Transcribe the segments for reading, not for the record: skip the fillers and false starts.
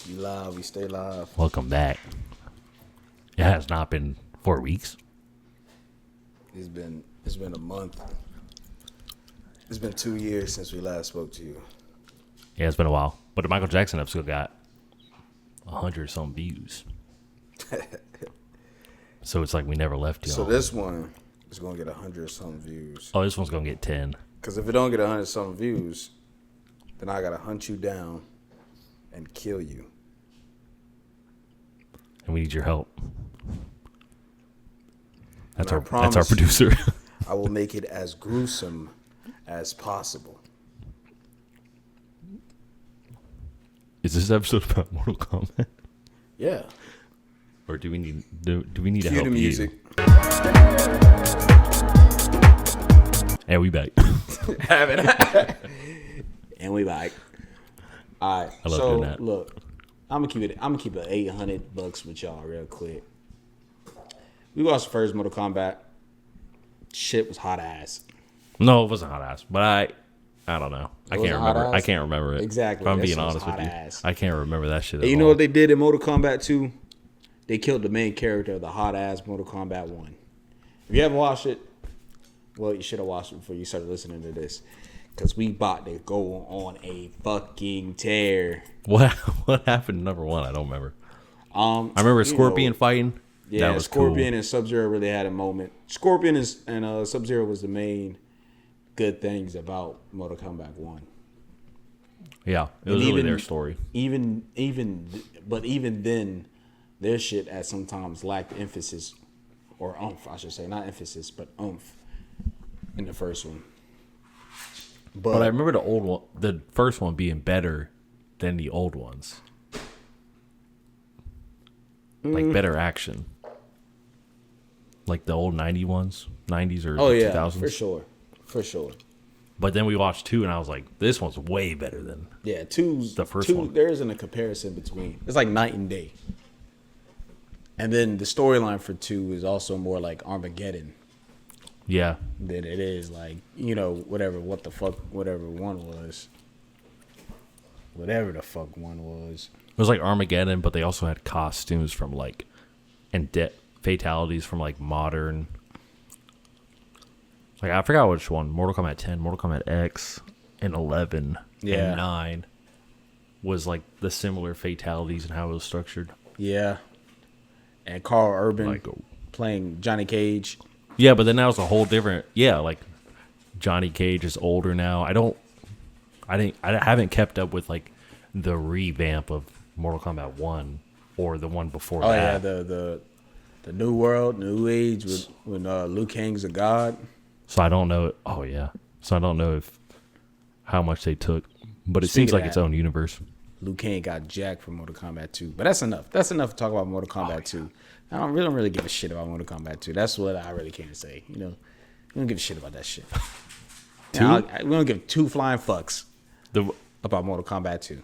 You live, we stay live. Welcome back. It has not been 4 weeks. It's been a month. It's been 2 years since we last spoke to you. Yeah, it's been a while. But the Michael Jackson episode got 100-some views. So it's like we never left y'all. So this one is gonna get 100-some views. Oh, this one's going to get 10. Because if it don't get 100-some views, then I gotta hunt you down and kill you. And we need your help. That's And I our promise producer. I will make it as gruesome as possible. Is this episode about Mortal Kombat? Yeah. Or do we need to Cue help the music. you? And we back. Have it. And we back. All right. I love doing that. Look, I'm gonna keep it $800 with y'all real quick. We watched the first Mortal Kombat. Shit was hot ass. No, it wasn't hot ass. But I don't know. I wasn't can't hot remember. ass? I can't remember it. Exactly. If I'm That being shit was honest with hot you. ass. I can't remember that shit at And you all. know what they did in Mortal Kombat 2? They killed the main character of the hot ass Mortal Kombat 1. If you haven't watched it, well, you should have watched it before you started listening to this. Because we about to go on a fucking tear. What happened in number 1? I don't remember. I remember Scorpion fighting. Yeah, that was Scorpion cool. and Sub-Zero really had a moment. Scorpion and Sub-Zero was the main good things about Mortal Kombat 1. Yeah, it was really their story. But even then, their shit at sometimes lacked emphasis or oomph, I should say. Not emphasis, but oomph in the first one. But I remember the first one being better than the old ones. Like better action. Like the old 90s ones, 90s or 2000s. For sure. But then we watched 2 and I was like, this one's way better than. Yeah, two's The first two, one. There isn't a comparison between. It's like night and day. And then the storyline for 2 is also more like Armageddon Yeah. than it is like, whatever the fuck one was. Whatever the fuck one was. It was like Armageddon, but they also had costumes from like, and fatalities from like modern. Like I forgot which one. Mortal Kombat 10, Mortal Kombat X, and 11, and 9 was like the similar fatalities and how it was structured. Yeah. And Carl Urban Like, playing Johnny Cage. yeah, but then that was a whole different. Yeah, like Johnny Cage is older now. I haven't kept up with like the revamp of Mortal Kombat 1 or the one before that. Oh yeah, the new world, new age when Liu Kang's a god. So I don't know. Oh yeah. So I don't know how much they took, but it Speaking seems like of its that, own universe. Liu Kang got jacked from Mortal Kombat 2. But that's enough. That's enough to talk about Mortal Kombat 2. I don't really give a shit about Mortal Kombat 2. That's what I really can't say. We don't give a shit about that shit. We don't give 2 flying fucks about Mortal Kombat 2.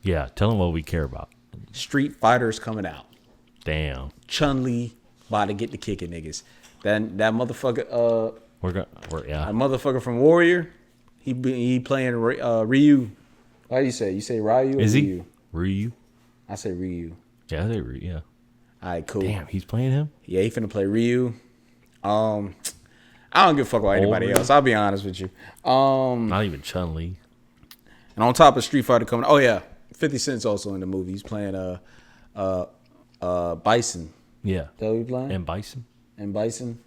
Yeah, tell them what we care about. Street Fighter's coming out. Damn. Chun-Li about to get the kicking niggas. That motherfucker, Yeah. a motherfucker from Warrior, he playing Ryu. How do you say? You say Ryu or Is he? Ryu? Ryu? I say Ryu. Yeah, they Ryu. Yeah. All right, cool. Damn, he's playing him? Yeah, he finna play Ryu. I don't give a fuck about anybody Ryu? else. I'll be honest with you. Not even Chun-Li. And on top of Street Fighter coming, oh yeah, 50 Cent's also in the movie. He's playing Bison. Yeah. Is that what he playing? And Bison? And Bison,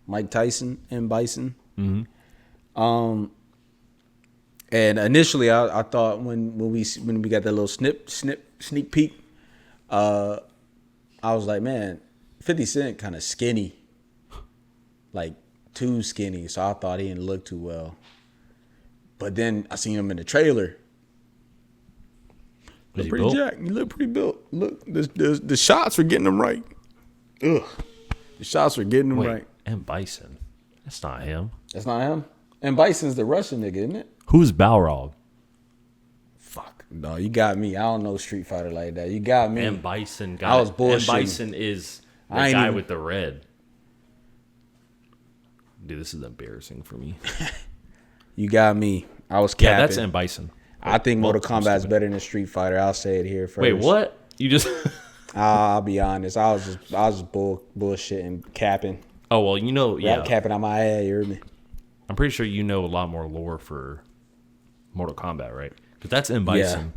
Mike Tyson and Bison. Mm-hmm. And initially, I thought when we got that little sneak peek, I was like, man, 50 Cent kind of skinny, like too skinny. So I thought he didn't look too well. But then I seen him in the trailer. Was he Pretty built? jacked. He looked pretty built. Look, the shots were getting him right. Ugh, the shots were getting him Wait, right. and Bison. That's not him. That's not him. And Bison's the Russian nigga, isn't it? Who's Balrog? Fuck. No, you got me. I don't know Street Fighter like that. You got me. And Bison I was it. bullshitting. And Bison is the I ain't guy even- with the red. Dude, this is embarrassing for me. You got me. I was capping. Yeah, that's M. Bison. I think Mortal Well, I'm Kombat's stupid. better than Street Fighter. I'll say it here first. Wait, what? You just? I'll be honest. I was just bullshitting, capping, Oh well, you know, yeah. capping on my head. You heard me? I'm pretty sure you know a lot more lore for Mortal Kombat, right? Because that's M. Bison,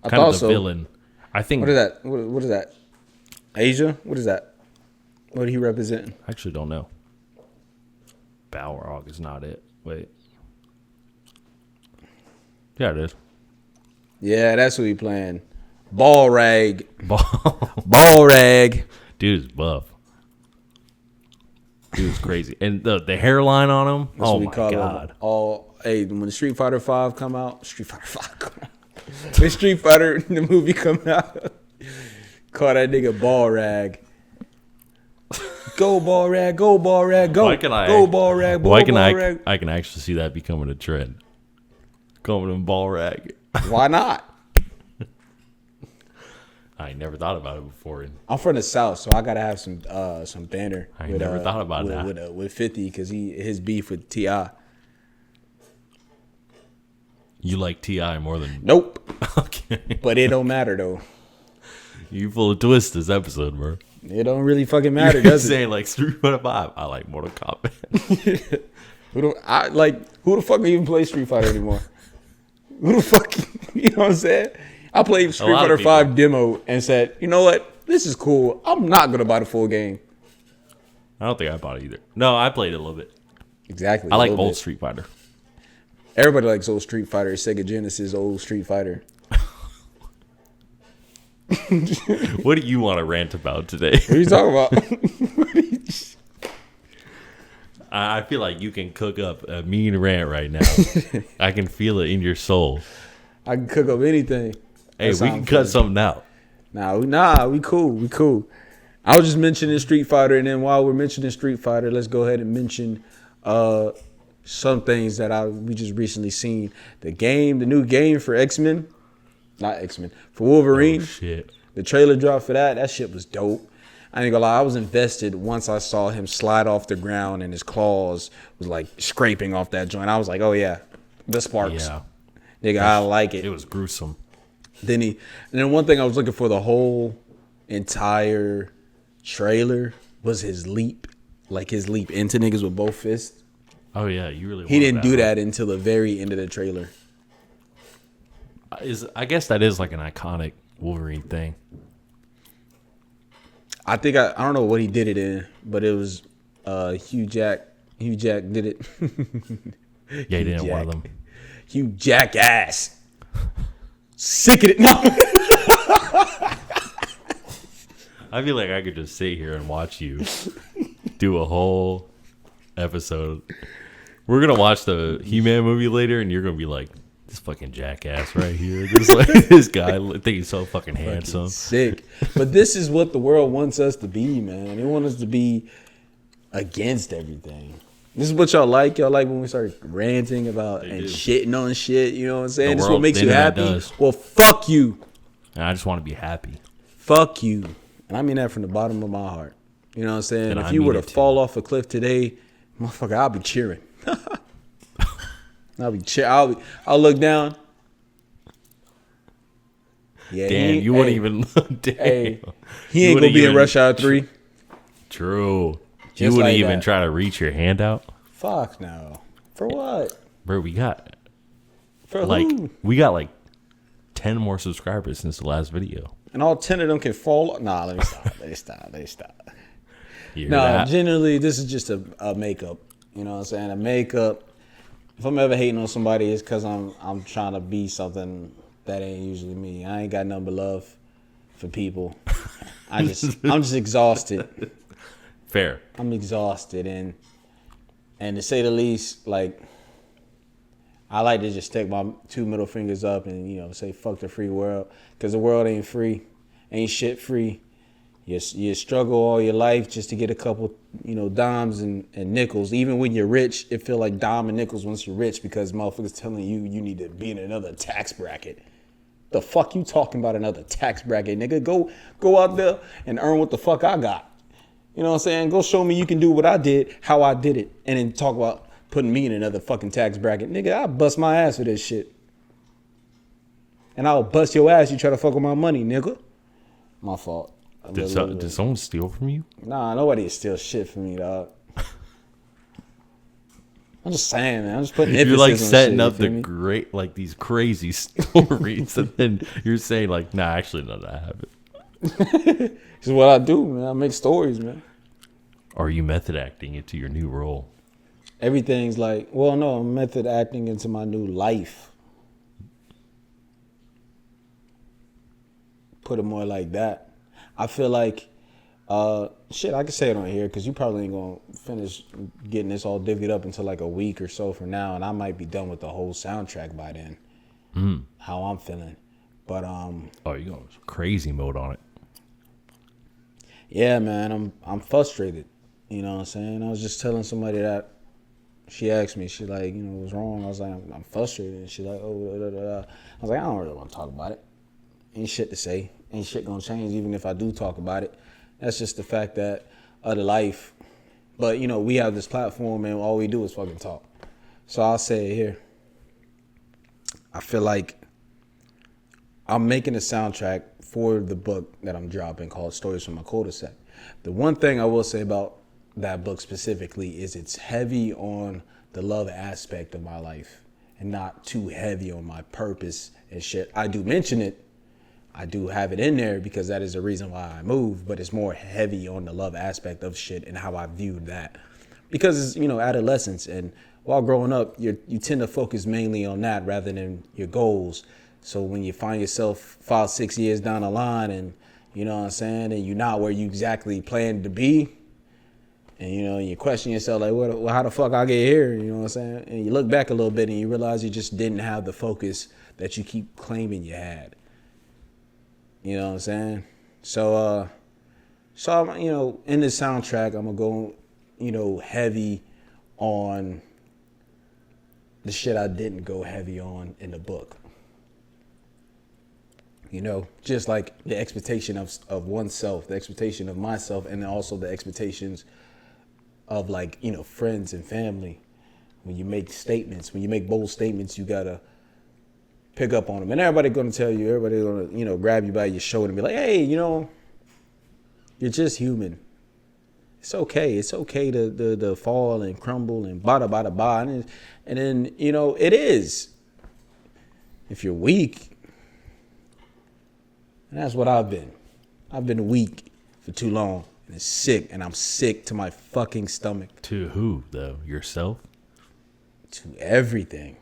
I kind thought of the so. villain. I think. What is that? What is that? Asia? What is that? What are he representing? I actually don't know. Balrog is not it. Wait. Yeah, it is. Yeah, that's who he playing. Ball rag. Ball. Ball rag. Dude's buff. Dude's crazy, and the hairline on him. That's Oh what we my call god. him. Hey, when the Street Fighter 5 come out, Street Fighter 5 come out. When Street Fighter the movie come out, call that nigga ball rag. Go ball rag, go ball rag, go. Why can I? Go ball rag, Why can ball rag. I can actually see that becoming a trend. Coming in ball rag. Why not? I never thought about it before. I'm from the South, so I gotta have some banner. I never thought about with, that. with 50 because his beef with Ti. You like Ti more than Nope, okay. but it don't matter though. You full of twists this episode, bro. It don't really fucking matter, You're does it? saying like Street Fighter 5. I like Mortal Kombat. Who the fuck even play Street Fighter anymore? Who the fuck, you know what I'm saying? I played Street lot Fighter of people. 5 demo and said, you know what? This is cool. I'm not gonna buy the full game. I don't think I bought it either. No, I played it a little bit. Exactly. I a like little old bit. Street Fighter. Everybody likes old Street Fighter. Sega Genesis, old Street Fighter. What do you want to rant about today? What are you talking about? I feel like you can cook up a mean rant right now. I can feel it in your soul. I can cook up anything. Hey, That we sound can cut funny. something out. Nah, we cool. We cool. I was just mentioning Street Fighter, and then while we're mentioning Street Fighter, let's go ahead and mention some things that we just recently seen. The new game for X-Men, not X-Men, for Wolverine. Oh, shit. The trailer dropped for that. That shit was dope. I ain't gonna lie, I was invested once I saw him slide off the ground and his claws was like scraping off that joint. I was like, oh yeah, the sparks. Yeah. Nigga, I like It it. was gruesome. And then one thing I was looking for the whole entire trailer was his leap. Like his leap into niggas with both fists. Oh, yeah. You really He wanted didn't do one. that until the very end of the trailer. I guess that is like an iconic Wolverine thing. I think I don't know what he did it in, but it was Hugh Jack. Hugh Jack did it. Yeah, he didn't one of them. Hugh Jackass. Sick of it. No. I feel like I could just sit here and watch you do a whole episode. We're gonna watch the He-Man movie later, and you're gonna be like, "This fucking jackass right here, this guy, I think he's so fucking handsome." Sick. But this is what the world wants us to be, man. They want us to be against everything. This is what y'all like. Y'all like when we start ranting about and do. shitting on shit. You know what I'm saying? The This is what world- makes the you internet happy. does. Well, fuck you. And I just want to be happy. Fuck you. And I mean that from the bottom of my heart. You know what I'm saying? And If I you were mean to it too. fall off a cliff today, motherfucker, I'll be cheering. I'll look down. Yeah, Damn, you wouldn't even. Damn. Hey, he You ain't gonna wouldn't be in even- Rush Hour 3. True. You Just wouldn't like even that. try to reach your hand out, Fuck no. For what? bro. We got For like who? 10 more subscribers since the last video. And all 10 of them can fall. Nah, let me stop. Let me stop. You hear No, that? generally, this is just a makeup. You know what I'm saying? A makeup. If I'm ever hating on somebody, it's because I'm trying to be something that ain't usually me. I ain't got nothing but love for people. I'm just exhausted. Fair. I'm exhausted, and to say the least, like, I like to just stick my two middle fingers up and say fuck the free world, because the world ain't free, ain't shit free. You struggle all your life just to get a couple dimes and nickels. Even when you're rich, it feel like dime and nickels once you're rich, because motherfuckers telling you need to be in another tax bracket. The fuck you talking about another tax bracket, nigga? Go out there and earn what the fuck I got. You know what I'm saying? Go show me you can do what I did, how I did it, and then talk about putting me in another fucking tax bracket. Nigga, I bust my ass for this shit. And I'll bust your ass. You try to fuck with my money, nigga. My fault. Did someone steal from you? Nah, nobody steal shit from me, dog. I'm just saying, man. I'm just putting emphasis You're like on setting shit, up you the feel me? great, like these crazy stories, and then you're saying like, nah, actually, none of that happened. This is what I do, man. I make stories, man. Are you method acting into your new role? Everything's like, well, no, I'm method acting into my new life. Put it more like that. I feel like, shit, I can say it on here because you probably ain't going to finish getting this all divvied up until like a week or so from now. And I might be done with the whole soundtrack by then. How I'm feeling. But, Oh, you going crazy mode on it. yeah, man, I'm frustrated. You know what I'm saying? I was just telling somebody that she asked me, she like, you know, what's wrong? I was like, I'm frustrated. And she like, oh, da, da, da. I was like, I don't really want to talk about it. Ain't shit to say. Ain't shit gonna change even if I do talk about it. That's just the fact that of the life. But, you know, we have this platform and all we do is fucking talk. So I'll say it here. I feel like I'm making a soundtrack for the book that I'm dropping called Stories from My Cul-de-sac. The one thing I will say about that book specifically is it's heavy on the love aspect of my life and not too heavy on my purpose and shit. I do mention it. I do have it in there because that is the reason why I moved, but it's more heavy on the love aspect of shit and how I viewed that. Because it's, you know, adolescence, and while growing up, you tend to focus mainly on that rather than your goals. So when you find yourself 5-6 years down the line and, you know what I'm saying, and you're not where you exactly planned to be, and, you know, you question yourself like, how the fuck I get here? You know what I'm saying? And you look back a little bit and you realize you just didn't have the focus that you keep claiming you had. You know what I'm saying? So I'm, you know, in this soundtrack, I'm gonna go, you know, heavy on the shit I didn't go heavy on in the book. You know, just like the expectation of oneself, the expectation of myself, and then also the expectations of, like, you know, friends and family. When you make statements, when you make bold statements, you gotta pick up on them. And everybody gonna tell you, everybody gonna, you know, grab you by your shoulder and be like, hey, you know, you're just human. It's okay. It's okay to fall and crumble and bada bada bada. And then, you know, it is. If you're weak, and that's what I've been. I've been weak for too long and sick, and I'm sick to my fucking stomach. To who, though? Yourself? To everything.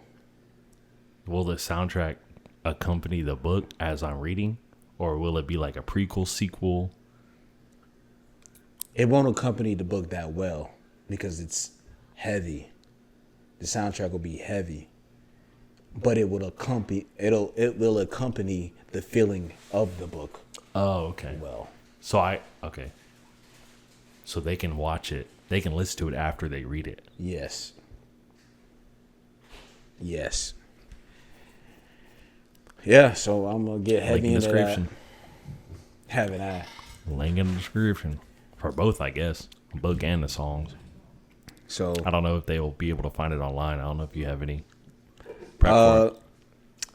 Will the soundtrack accompany the book as I'm reading? Or will it be like a prequel, sequel? It won't accompany the book that well because it's heavy. The soundtrack will be heavy. But it will accompany the feeling of the book. Oh, okay. Well, okay. So they can watch it. They can listen to it after they read it. yes. Yes. Yeah, so I'm gonna get heavy Link in into description. that. Having that. Link in the description. For both, I guess. The book and the songs. So I don't know if they will be able to find it online. I don't know if you have any prep for it.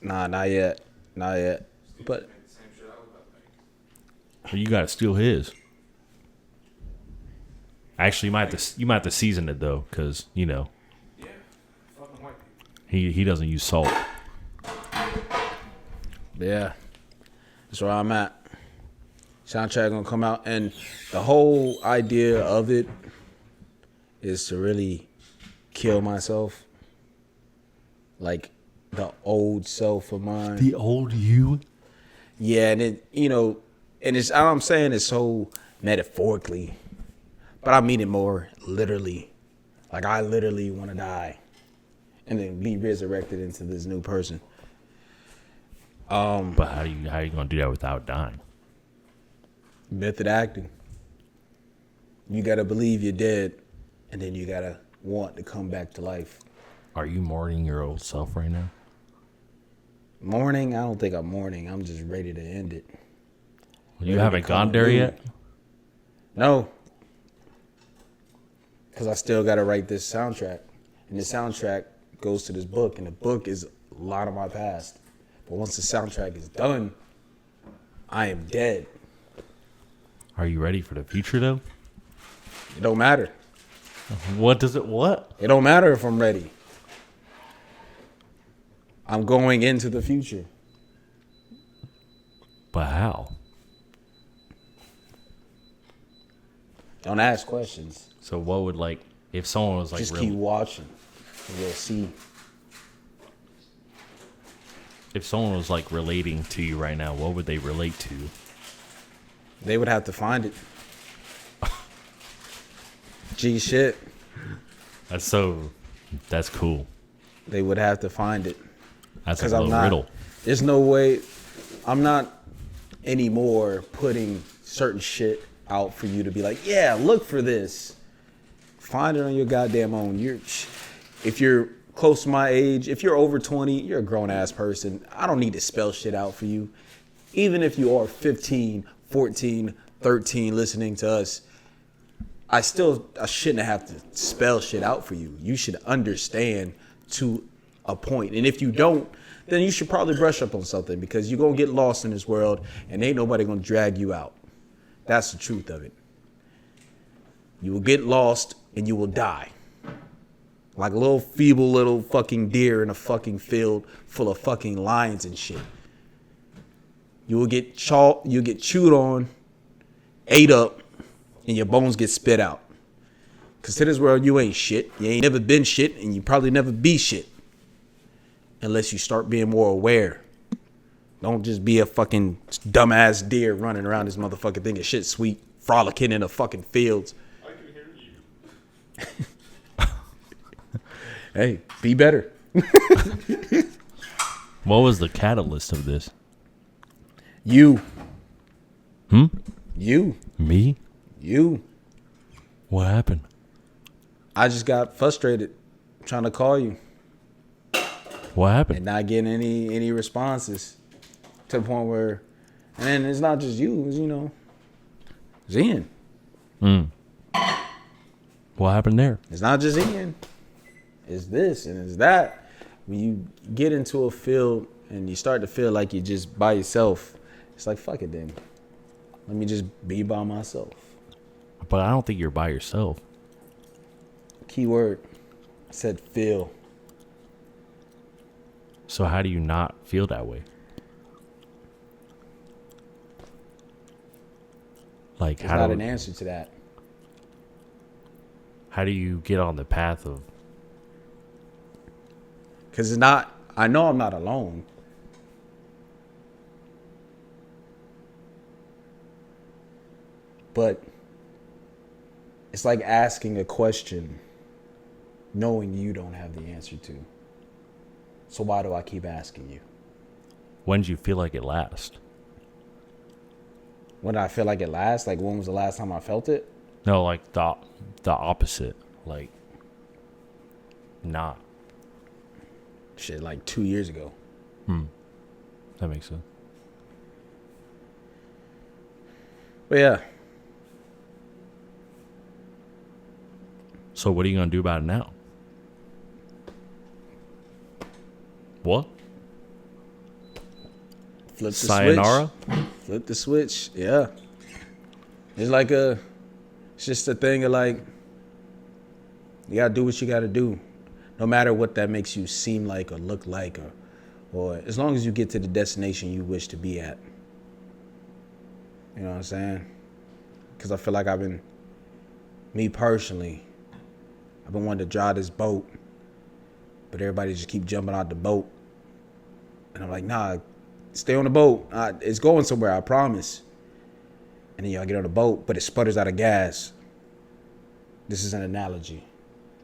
nah, not yet. Not yet. But Well, you got to steal his. Actually, you might have to season it though, because you know he doesn't use salt. yeah, that's where I'm at. Soundtrack gonna come out, and the whole idea of it is to really kill myself, like the old self of mine. The old you. Yeah, and it, you know, and it's, I'm saying it so metaphorically, but I mean it more literally. Like, I literally want to die and then be resurrected into this new person. But how you gonna do that without dying? Method acting. You gotta believe you're dead, and then you gotta want to come back to life. Are you mourning your old self right now? Mourning? I don't think I'm mourning. I'm just ready to end it. You haven't gone there yet? No. Because I still got to write this soundtrack. And the soundtrack goes to this book. And the book is a lot of my past. But once the soundtrack is done, I am dead. Are you ready for the future though? It don't matter. What does it what? It don't matter if I'm ready. I'm going into the future. But how? Don't ask questions. So what would like if someone was like Just really, keep watching. And you'll see. if someone was like relating to you right now, what would they relate to? They would have to find it. G shit. That's cool. They would have to find it. That's a Because little I'm not. riddle. There's no way. I'm not anymore putting certain shit out for you to be like, yeah, look for this. Find it on your goddamn own. If you're close to my age, if you're over 20, you're a grown ass person. I don't need to spell shit out for you. Even if you are 15, 14, 13 listening to us, I shouldn't have to spell shit out for you. You should understand to a point. And if you don't, then you should probably brush up on something because you're going to get lost in this world and ain't nobody going to drag you out. That's the truth of it. You will get lost and you will die. Like a little feeble little fucking deer in a fucking field full of fucking lions and shit. You will get chewed on, ate up, and your bones get spit out. Because to this world, you ain't shit. You ain't never been shit, and you probably never be shit. Unless you start being more aware. Don't just be a fucking dumbass deer running around this motherfucking thing of shit sweet, frolicking in the fucking fields. I can hear you. Hey, be better. What was the catalyst of this? You. Hmm? You. Me? You. What happened? I just got frustrated trying to call you What happened? and not getting any responses to the point where, and then it's not just you, it's, it's Ian. What happened there? It's not just Ian. It's this and it's that. When you get into a field and you start to feel like you're just by yourself, it's like, fuck it then. Let me just be by myself. But I don't think you're by yourself. Keyword. I said feel. So how do you not feel that way? Like There's not an answer to that. how do you get on the path of Because it's not, I know I'm not alone. But it's like asking a question knowing you don't have the answer to. So why do I keep asking you? when do you feel like it lasts? When I feel like it lasts, like when was the last time I felt it? No, like the opposite. Like not. Shit, like 2 years ago. That makes sense. But yeah, So what are you gonna do about it now? What? flip the Sayonara? switch. Flip the switch. Yeah. It's just a thing of like, you gotta do what you gotta do. No matter what that makes you seem like or look like or as long as you get to the destination you wish to be at. You know what I'm saying? Because I feel like me personally, I've been wanting to drive this boat, but everybody just keep jumping out the boat. And I'm like, nah, stay on the boat. It's going somewhere, I promise. And then y'all get on the boat, but it sputters out of gas. This is an analogy,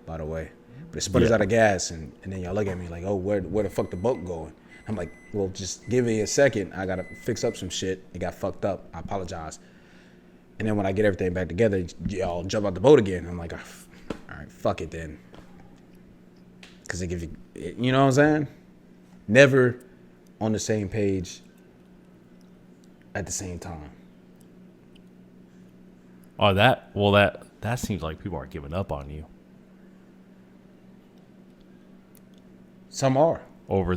by the way. But it sputters Yeah. out of gas, and then y'all look at me like, oh, where the fuck the boat going? I'm like, well, just give me a second. I gotta fix up some shit. It got fucked up. I apologize. And then when I get everything back together, y'all jump out the boat again. I'm like, all right, fuck it then. Because they give you know what I'm saying? Never on the same page at the same time. Oh, that seems like people are giving up on you. Some are. over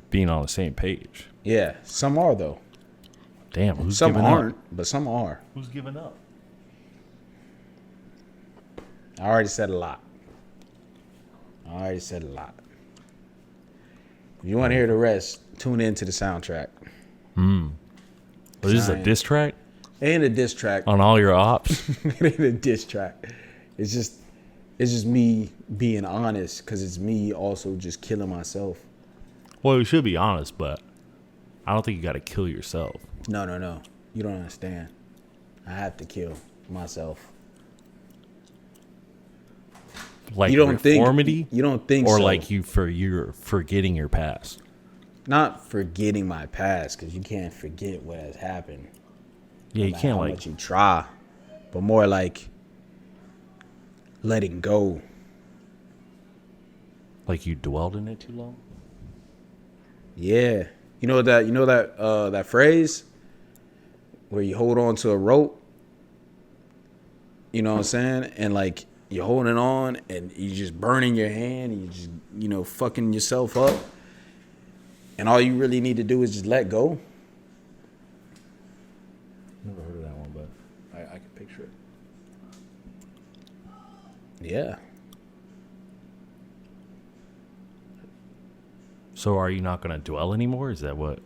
being on the same page. Yeah, some are though. Damn, who's Some giving aren't, up? but some are. Who's giving up? I already said a lot. If you want to hear the rest, tune into the soundtrack. This is a diss track It ain't a diss track. on all your ops. It ain't a diss track. It's just me being honest, because it's me also just killing myself. Well, you should be honest, but I don't think you got to kill yourself. No. You don't understand. I have to kill myself. Like You don't reformity? think? You don't think? Or so. like you're forgetting your past? Not forgetting my past, because you can't forget what has happened. Yeah, you No matter can't how like. much you try, but more like letting go. Like you dwelled in it too long? Yeah, you know that phrase where you hold on to a rope. You know what I'm saying? And like you're holding on, and you just burning your hand, and you just fucking yourself up. And all you really need to do is just let go. Never heard of that one, but I can picture it. Yeah. So are you not going to dwell anymore? Is that what?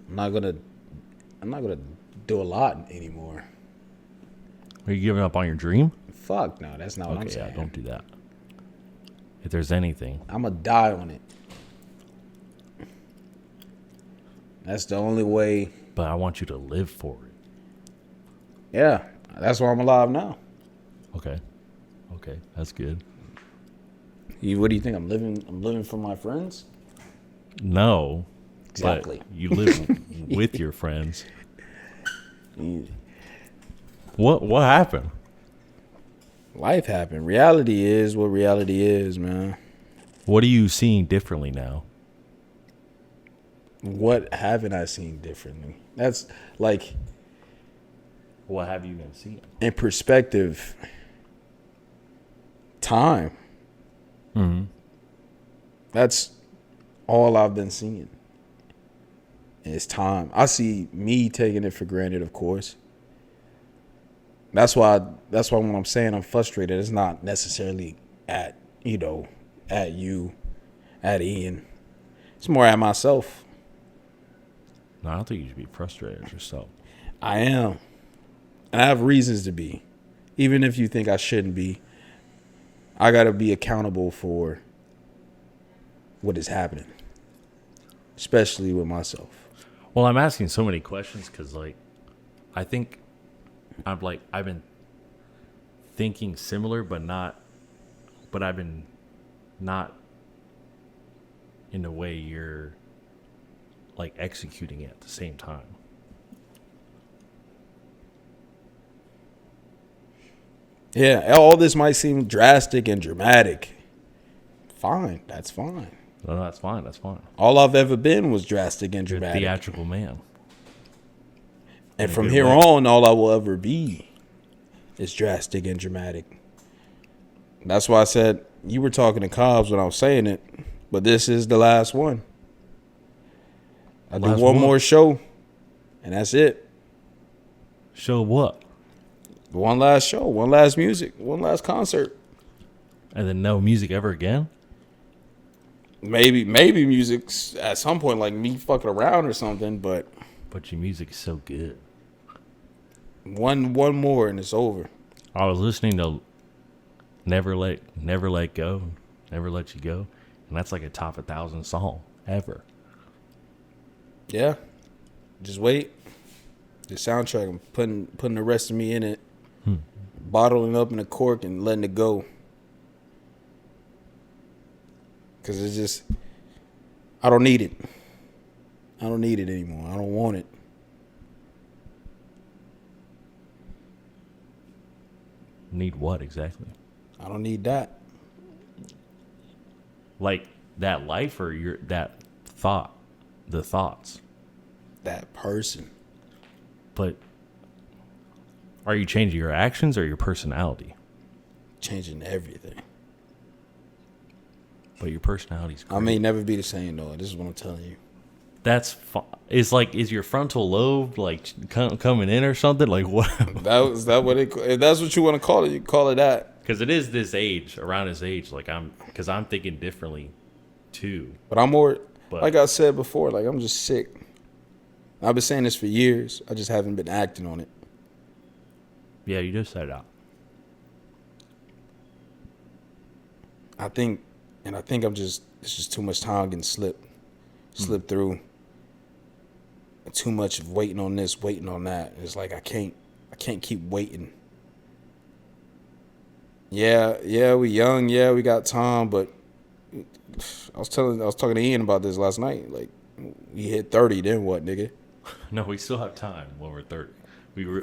I'm not gonna do a lot anymore. Are you giving up on your dream? Fuck no, that's not what I'm Okay, saying. yeah, don't do that. If there's anything. I'm gonna die on it. That's the only way. But I want you to live for it. Yeah, that's why I'm alive now. Okay. Okay, that's good. What do you think? I'm living for my friends. No. Exactly. But you live with your friends. Yeah. What happened? Life happened. Reality is what reality is, man. What are you seeing differently now? What haven't I seen differently? That's like What have you been seeing? in perspective. Time. Mm-hmm. That's all I've been seeing. Is time. I see me taking it for granted, of course. That's why when I'm saying I'm frustrated, it's not necessarily at you, at Ian. It's more at myself. No, I don't think you should be frustrated at yourself. I am. And I have reasons to be. Even if you think I shouldn't be, I got to be accountable for what is happening, especially with myself. Well, I'm asking so many questions because, like, I think I've been thinking similar, but I've been not in the way you're like executing it at the same time. Yeah, all this might seem drastic and dramatic. Fine, that's fine. No, that's fine. That's fine. All I've ever been was drastic and You're a dramatic. theatrical man. And in a from good here way. on, all I will ever be is drastic and dramatic. That's why I said you were talking to Cobbs when I was saying it, but this is the last one. I do Last one one? more show, and that's it. Show what? One last show, one last music, one last concert. And then no music ever again? Maybe music at some point, like me fucking around or something, but But your music is so good. one more and it's over. I was listening to Never Let Go, Never Let You Go, and that's like a top 1,000 song ever. Yeah. Just wait. The soundtrack, I'm putting the rest of me in it, bottling up in a cork and letting it go. Because it's just, I don't need it. I don't need it anymore. I don't want it. Need what exactly? I don't need that. Like that life or that thought, the thoughts. That person. But are you changing your actions or your personality? Changing everything. but your personality's great. I may never be the same though. This is what I'm telling you. That's it's like, is your frontal lobe like coming in or something? Like what? Is that what it? If that's what you want to call it, you call it that. Because it is this age, around this age. Like I'm thinking differently, too. But I'm more, But- like I said before, like I'm just sick. I've been saying this for years. I just haven't been acting on it. Yeah, you just said that. I think it's just too much time getting slipped through. Too much of waiting on this, waiting on that. It's like I can't keep waiting. Yeah, we young, yeah, we got time, but I was talking to Ian about this last night. Like, we hit 30, then what, nigga? No, we still have time when we're 30.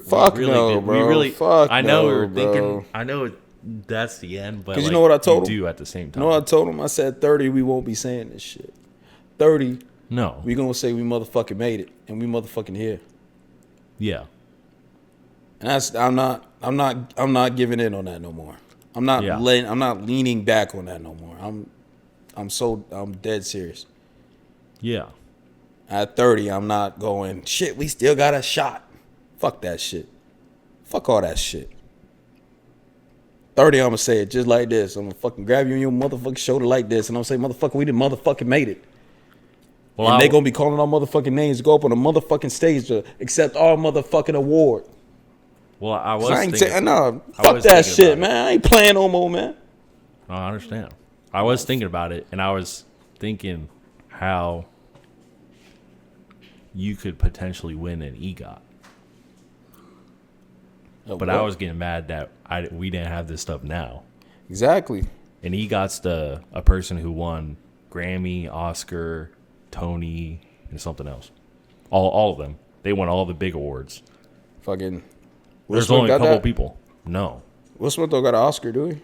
Fuck we really no, did. bro. We really, Fuck I know no, we were bro. thinking. I know that's the end, but 'Cause you like, know what I told you him? do at the same time. You know what I told him? I said 30, we won't be saying this shit. 30, No. we gonna say we motherfucking made it, and we motherfucking here. Yeah. And that's I'm not giving in on that no more. I'm not Yeah. I'm not leaning back on that no more. I'm dead serious. Yeah. At 30, I'm not going, shit, we still got a shot. Fuck that shit. Fuck all that shit. 30, I'm gonna say it just like this. I'm gonna fucking grab you on your motherfucking shoulder like this, and I'm gonna say, motherfucker, we done motherfucking made it. Well, And they gonna be calling our motherfucking names to go up on a motherfucking stage to accept our motherfucking award. Well, I was I ain't thinking. saying, nah, I fuck was that thinking shit, about it. man. I ain't playing no more, man. I understand. I was thinking about it, and I was thinking how you could potentially win an EGOT. But I was getting mad that we didn't have this stuff now. Exactly. And EGOT's a person who won Grammy, Oscar, Tony, and something else. All of them. They won all the big awards. Fucking. Will There's Smith only a got couple that? people. No. Will Smith don't got an Oscar, do he?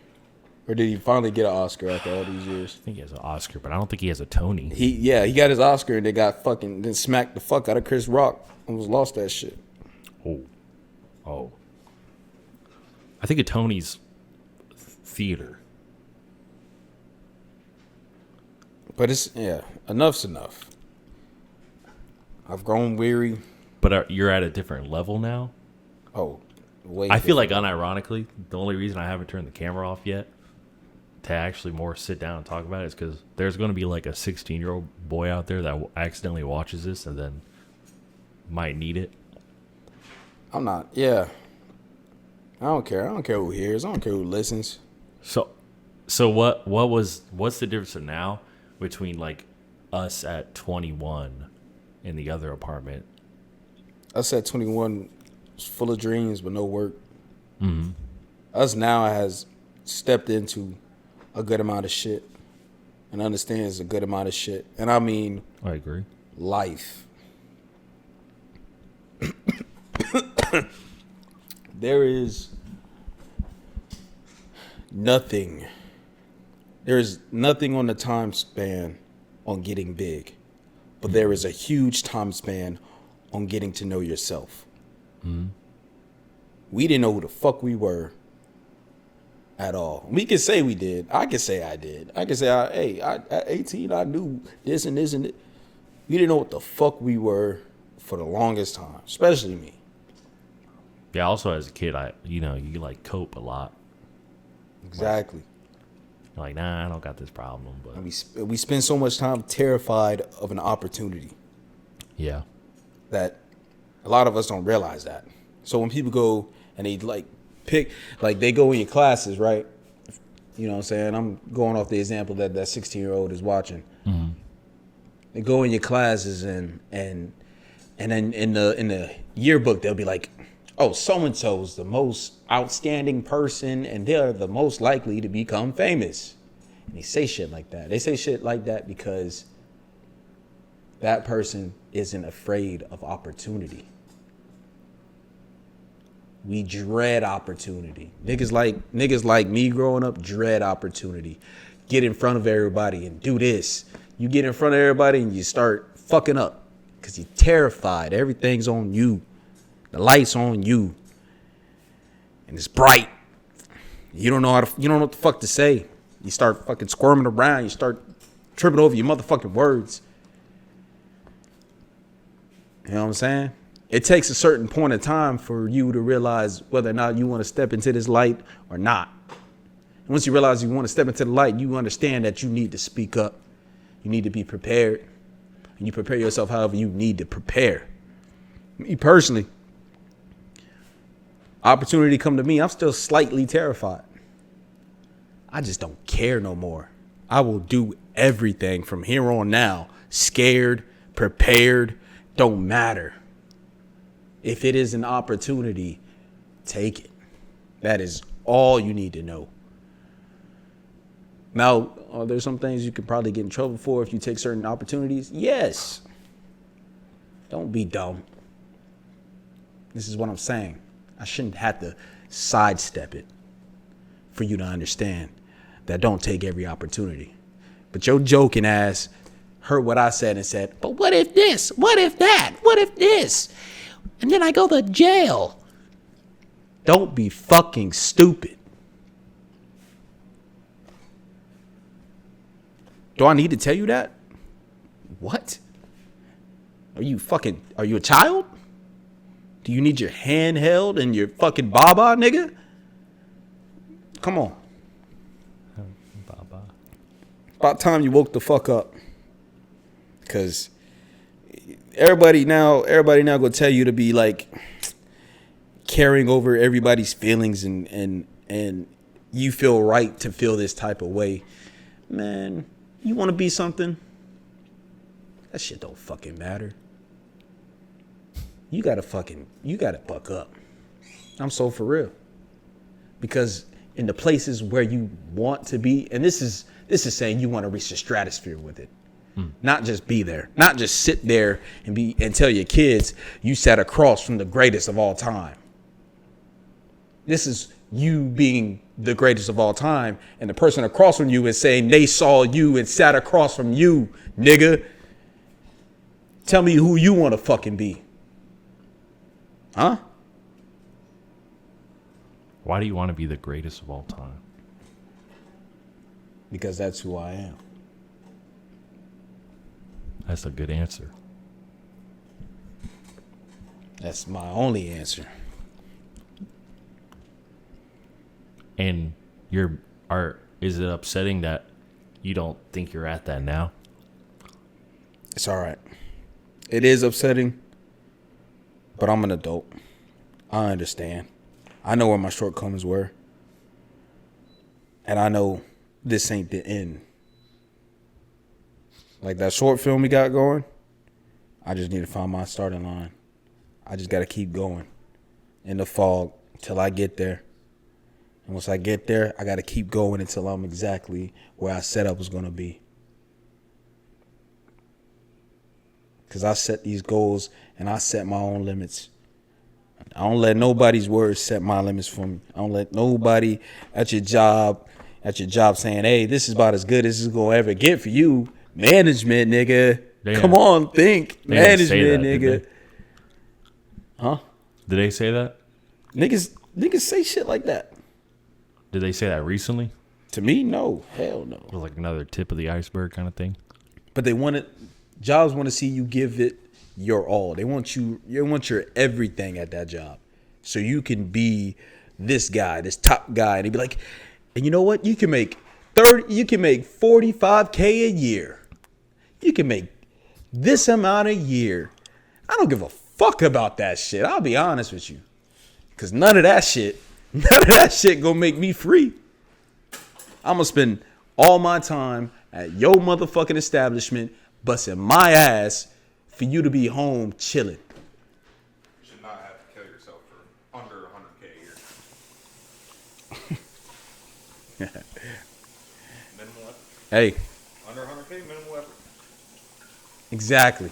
Or did he finally get an Oscar after all these years? I think he has an Oscar, but I don't think he has a Tony. He got his Oscar and they got fucking then smacked the fuck out of Chris Rock and was lost that shit. Oh. I think a Tony's theater. But enough's enough. I've grown weary. But you're at a different level now. Oh, way. I feel like unironically, the only reason I haven't turned the camera off yet to actually more sit down and talk about it is because there's going to be like a 16-year-old boy out there that accidentally watches this and then might need it. I'm not. Yeah. I don't care. I don't care who hears. I don't care who listens. So what's the difference now between like us at 21 in the other apartment? Us at 21 was full of dreams but no work. Mm-hmm. Us now has stepped into a good amount of shit and understands a good amount of shit. And I mean I agree. life. There is nothing. There is nothing on the time span on getting big, but there is a huge time span on getting to know yourself. Mm-hmm. We didn't know who the fuck we were at all. We can say we did. I can say I did. I can say, at 18, I knew this and this and this. We didn't know what the fuck we were for the longest time, especially me. Yeah. Also, as a kid, you like cope a lot. Exactly. You're like, nah, I don't got this problem. But And we spend so much time terrified of an opportunity yeah, that a lot of us don't realize that. So when people go and they they go in your classes, right? You know what I'm saying? I'm going off the example that 16-year-old is watching. mm-hmm. They go in your classes and then in the yearbook they'll be like, oh, so-and-so's the most outstanding person and they're the most likely to become famous. And they say shit like that. They say shit like that because that person isn't afraid of opportunity. We dread opportunity. Niggas like me growing up dread opportunity. Get in front of everybody and do this. You get in front of everybody and you start fucking up because you're terrified. Everything's on you. The light's on you, and it's bright. You don't know what the fuck to say. You start fucking squirming around. You start tripping over your motherfucking words. You know what I'm saying? It takes a certain point of time for you to realize whether or not you want to step into this light or not. And once you realize you want to step into the light, you understand that you need to speak up. You need to be prepared. And you prepare yourself however you need to prepare. Me personally, opportunity come to me, I'm still slightly terrified. I just don't care no more. I will do everything from here on now. Scared, prepared, don't matter. If it is an opportunity, take it. That is all you need to know. Now, are there some things you could probably get in trouble for if you take certain opportunities? Yes. Don't be dumb. This is what I'm saying. I shouldn't have to sidestep it for you to understand that don't take every opportunity. But your joking ass heard what I said and said, but what if this? What if that? What if this? And then I go to jail. Don't be fucking stupid. Do I need to tell you that? What? Are you a child? Do you need your hand held and your fucking baba, nigga? Come on. Baba. About time you woke the fuck up. Cause everybody now gonna tell you to be like carrying over everybody's feelings and you feel right to feel this type of way. Man, you wanna be something? That shit don't fucking matter. You gotta buck up. I'm so for real. Because in the places where you want to be, and this is saying you want to reach the stratosphere with it. Not just be there. Not just sit there and tell your kids you sat across from the greatest of all time. This is you being the greatest of all time, and the person across from you is saying they saw you and sat across from you, nigga. Tell me who you want to fucking be. Huh? Why do you want to be the greatest of all time? Because that's who I am. That's a good answer. That's my only answer. And is it upsetting that you don't think you're at that now? It's all right. It is upsetting, but I'm an adult. I understand. I know where my shortcomings were. And I know this ain't the end. Like that short film we got going, I just need to find my starting line. I just got to keep going in the fog till I get there. And once I get there, I got to keep going until I'm exactly where I said I was going to be. Because I set these goals and I set my own limits. I don't let nobody's words set my limits for me. I don't let nobody at your job saying, hey, this is about as good as it's going to ever get for you. Management, nigga. Come on, think. Management, nigga. Huh? Did they say that? Niggas say shit like that. Did they say that recently? To me, no. Hell no. It was like another tip of the iceberg kind of thing. But jobs want to see you give it your all. They want your everything at that job. So you can be this guy, this top guy. And they be like, and you know what? You can make 45K a year. You can make this amount a year. I don't give a fuck about that shit. I'll be honest with you. Because none of that shit gonna make me free. I'm gonna spend all my time at your motherfucking establishment busting my ass for you to be home chilling. You should not have to kill yourself for under 100K a year. Minimal effort. Hey. Under 100K, minimal effort. Exactly.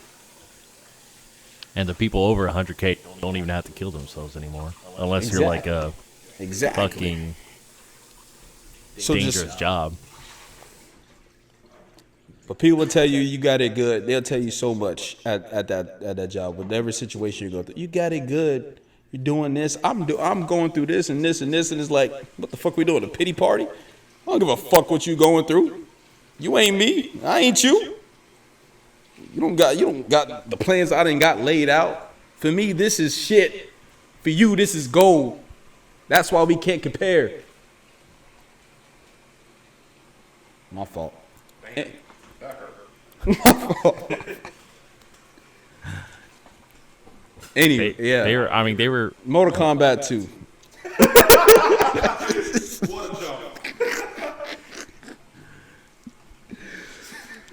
And the people over 100K don't even have to kill themselves anymore. Unless you're like a fucking dangerous job. But people will tell you got it good. They'll tell you so much at that job. Whatever situation you go through, you got it good. You're doing this. I'm going through this and this and this, and it's like, what the fuck we doing? A pity party? don't give a fuck what you going through. You ain't me. I ain't you. You don't got the plans I done got laid out. For me, this is shit. For you, this is gold. That's why we can't compare. My fault. My fault. Anyway, yeah. They were. Mortal Kombat 2. What a jump.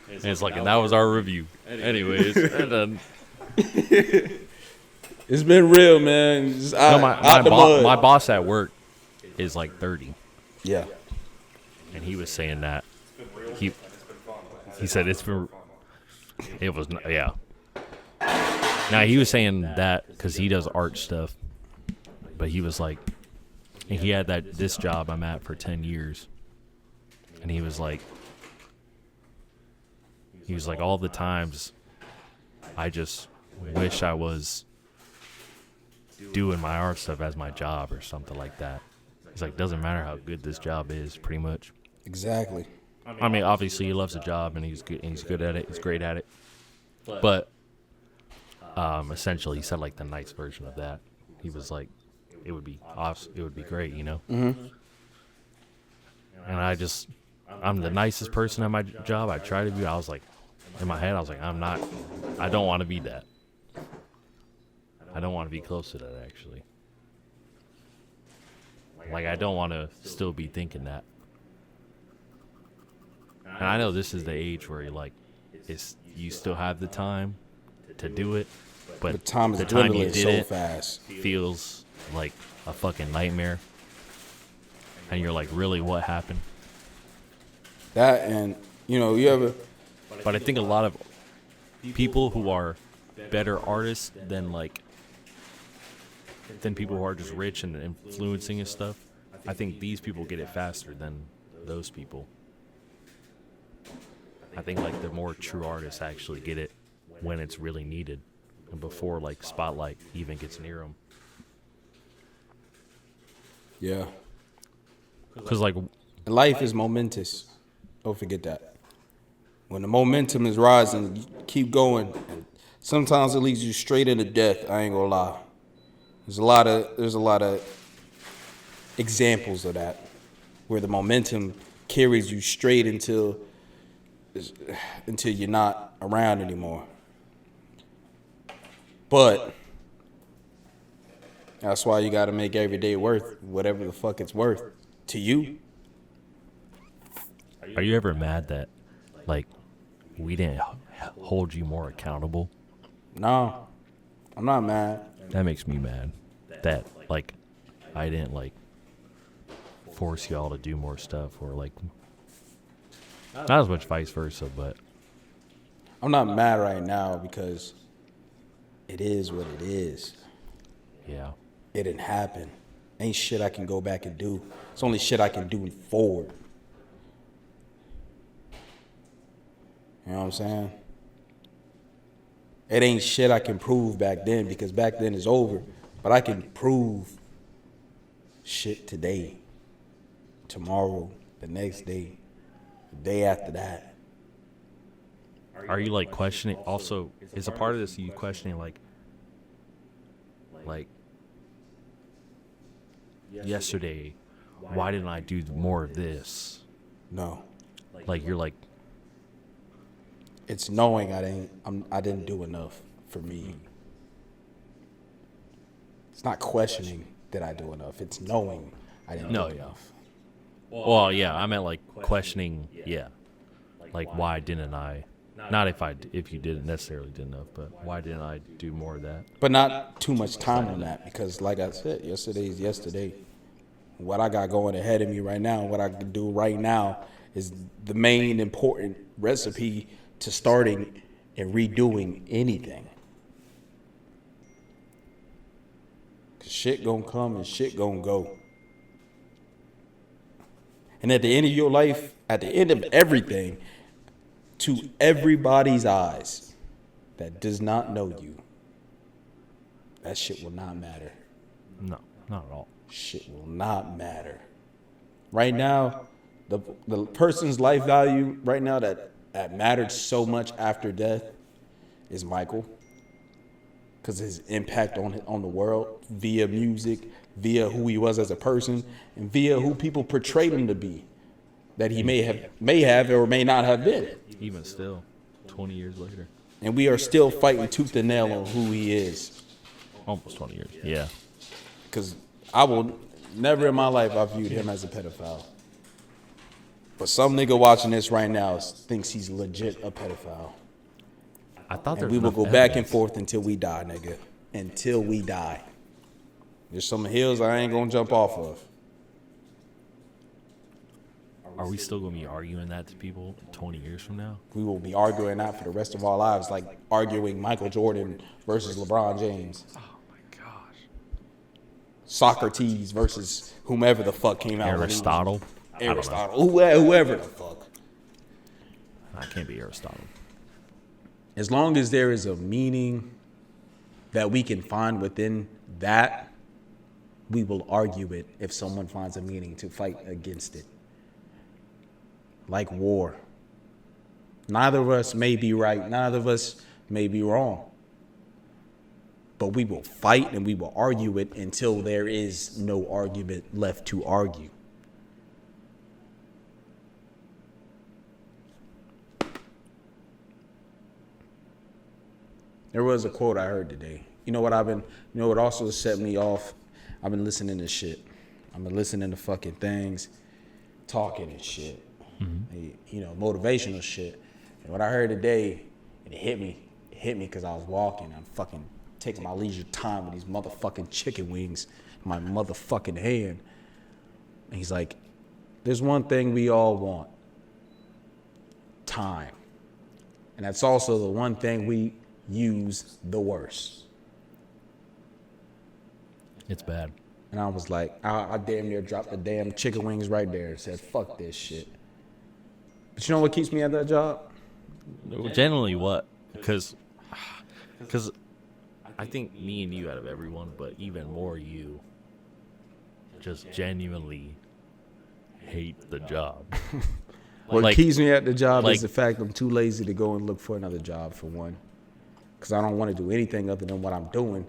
And it's like, and that was our review. Anyways, and then It's been real, man. Just my boss at work is like 30, Yeah. and he was saying that he said it was yeah. Now he was saying that because he does art stuff, but he was like, and he had this job I'm at for 10 years, and he was like all the times I just wish I was doing my art stuff as my job or something like that. He's like, doesn't matter how good this job is, pretty much. Exactly. I mean, obviously he loves the job and he's good at it. He's great at it. But essentially, he said like the nice version of that. He was like, it would be awesome. It would be great, you know. Mm-hmm. And I'm the nicest person at my job. I try to be. I was like, in my head, I was like, I'm not. I don't want to be that. I don't want to be close to that, actually. Like, I don't want to still be thinking that. And I know this is the age where you still have the time to do it, but The time is the time you dwindling did so it fast. feels like a fucking nightmare. And you're like, really, what happened? That and, you ever... But I think a lot of people who are better artists than people who are just rich and influencing and stuff, I think these people get it faster than those people. I think like the more true artists actually get it when it's really needed and before like spotlight even gets near them. Yeah. Because like Life is momentous. Don't forget that. When the momentum is rising, you keep going. And sometimes it leads you straight into death. I ain't gonna lie. There's a lot of examples of that, where the momentum carries you straight until you're not around anymore. But that's why you got to make every day worth whatever the fuck it's worth to you. are you ever mad that like we didn't hold you more accountable? No, I'm not mad. That makes me mad. That like I didn't like force y'all to do more stuff, or like not as much vice versa, but I'm not mad right now because it is what it is. yeah. It didn't happen. Ain't shit I can go back and do. It's only shit I can do forward. You know what I'm saying? It ain't shit I can prove back then, because back then is over. But I can prove shit today, tomorrow, the next day, the day after that. Are you like questioning? Also, is a part of this you questioning like yesterday? Why didn't I do more of this? No. Like you're like, It's knowing I didn't do enough for me. It's not questioning that I do enough. It's knowing I didn't No, do yeah. enough. well, yeah. I meant like questioning. Yeah. Like why didn't I? Not if you didn't necessarily did enough, but why didn't I do more of that? But not too much time on that, because like I said, yesterday is yesterday. What I got going ahead of me right now, what I can do right now is the main important recipe to starting and redoing anything. 'Cause shit gonna come and shit gonna go. And at the end of your life, at the end of everything, to everybody's eyes that does not know you, that shit will not matter. No, not at all. Shit will not matter. Right now, the person's life value right now that mattered so much after death is Michael, because his impact on the world via music, via who he was as a person, and via who people portrayed him to be, that he may have or may not have been. Even still, 20 years later. And we are still fighting tooth and nail on who he is. Almost 20 years. Yeah. Because I will never in my life I viewed him as a pedophile. But some nigga watching this right now thinks he's legit a pedophile. I thought there And was we will go enough back and evidence. forth until we die, nigga. Until we die. There's some hills I ain't gonna jump off of. Are we still going to be arguing that to people 20 years from now? We will be arguing that for the rest of our lives, like arguing Michael Jordan versus LeBron James. Oh my gosh. Socrates versus whomever the fuck came out. Aristotle? I don't know. Aristotle. Whoever the fuck. I can't be Aristotle. As long as there is a meaning that we can find within that, we will argue it if someone finds a meaning to fight against it. Like war. Neither of us may be right, neither of us may be wrong. But we will fight and we will argue it until there is no argument left to argue. There was a quote I heard today. You know what also set me off? I've been listening to shit. I've been listening to fucking things, talking and shit. Motivational shit. And what I heard today, it hit me because I was walking. I'm fucking taking my leisure time with these motherfucking chicken wings in my motherfucking hand. And he's like, there's one thing we all want. Time. And that's also the one thing we use the worst. It's bad. And I was like, I damn near dropped the damn chicken wings right there and said, fuck this shit. But you know what keeps me at that job? Generally what? Because I think me and you out of everyone, but even more you, just genuinely hate the job. What keeps me at the job like- is the fact I'm too lazy to go and look for another job, for one. Because I don't want to do anything other than what I'm doing.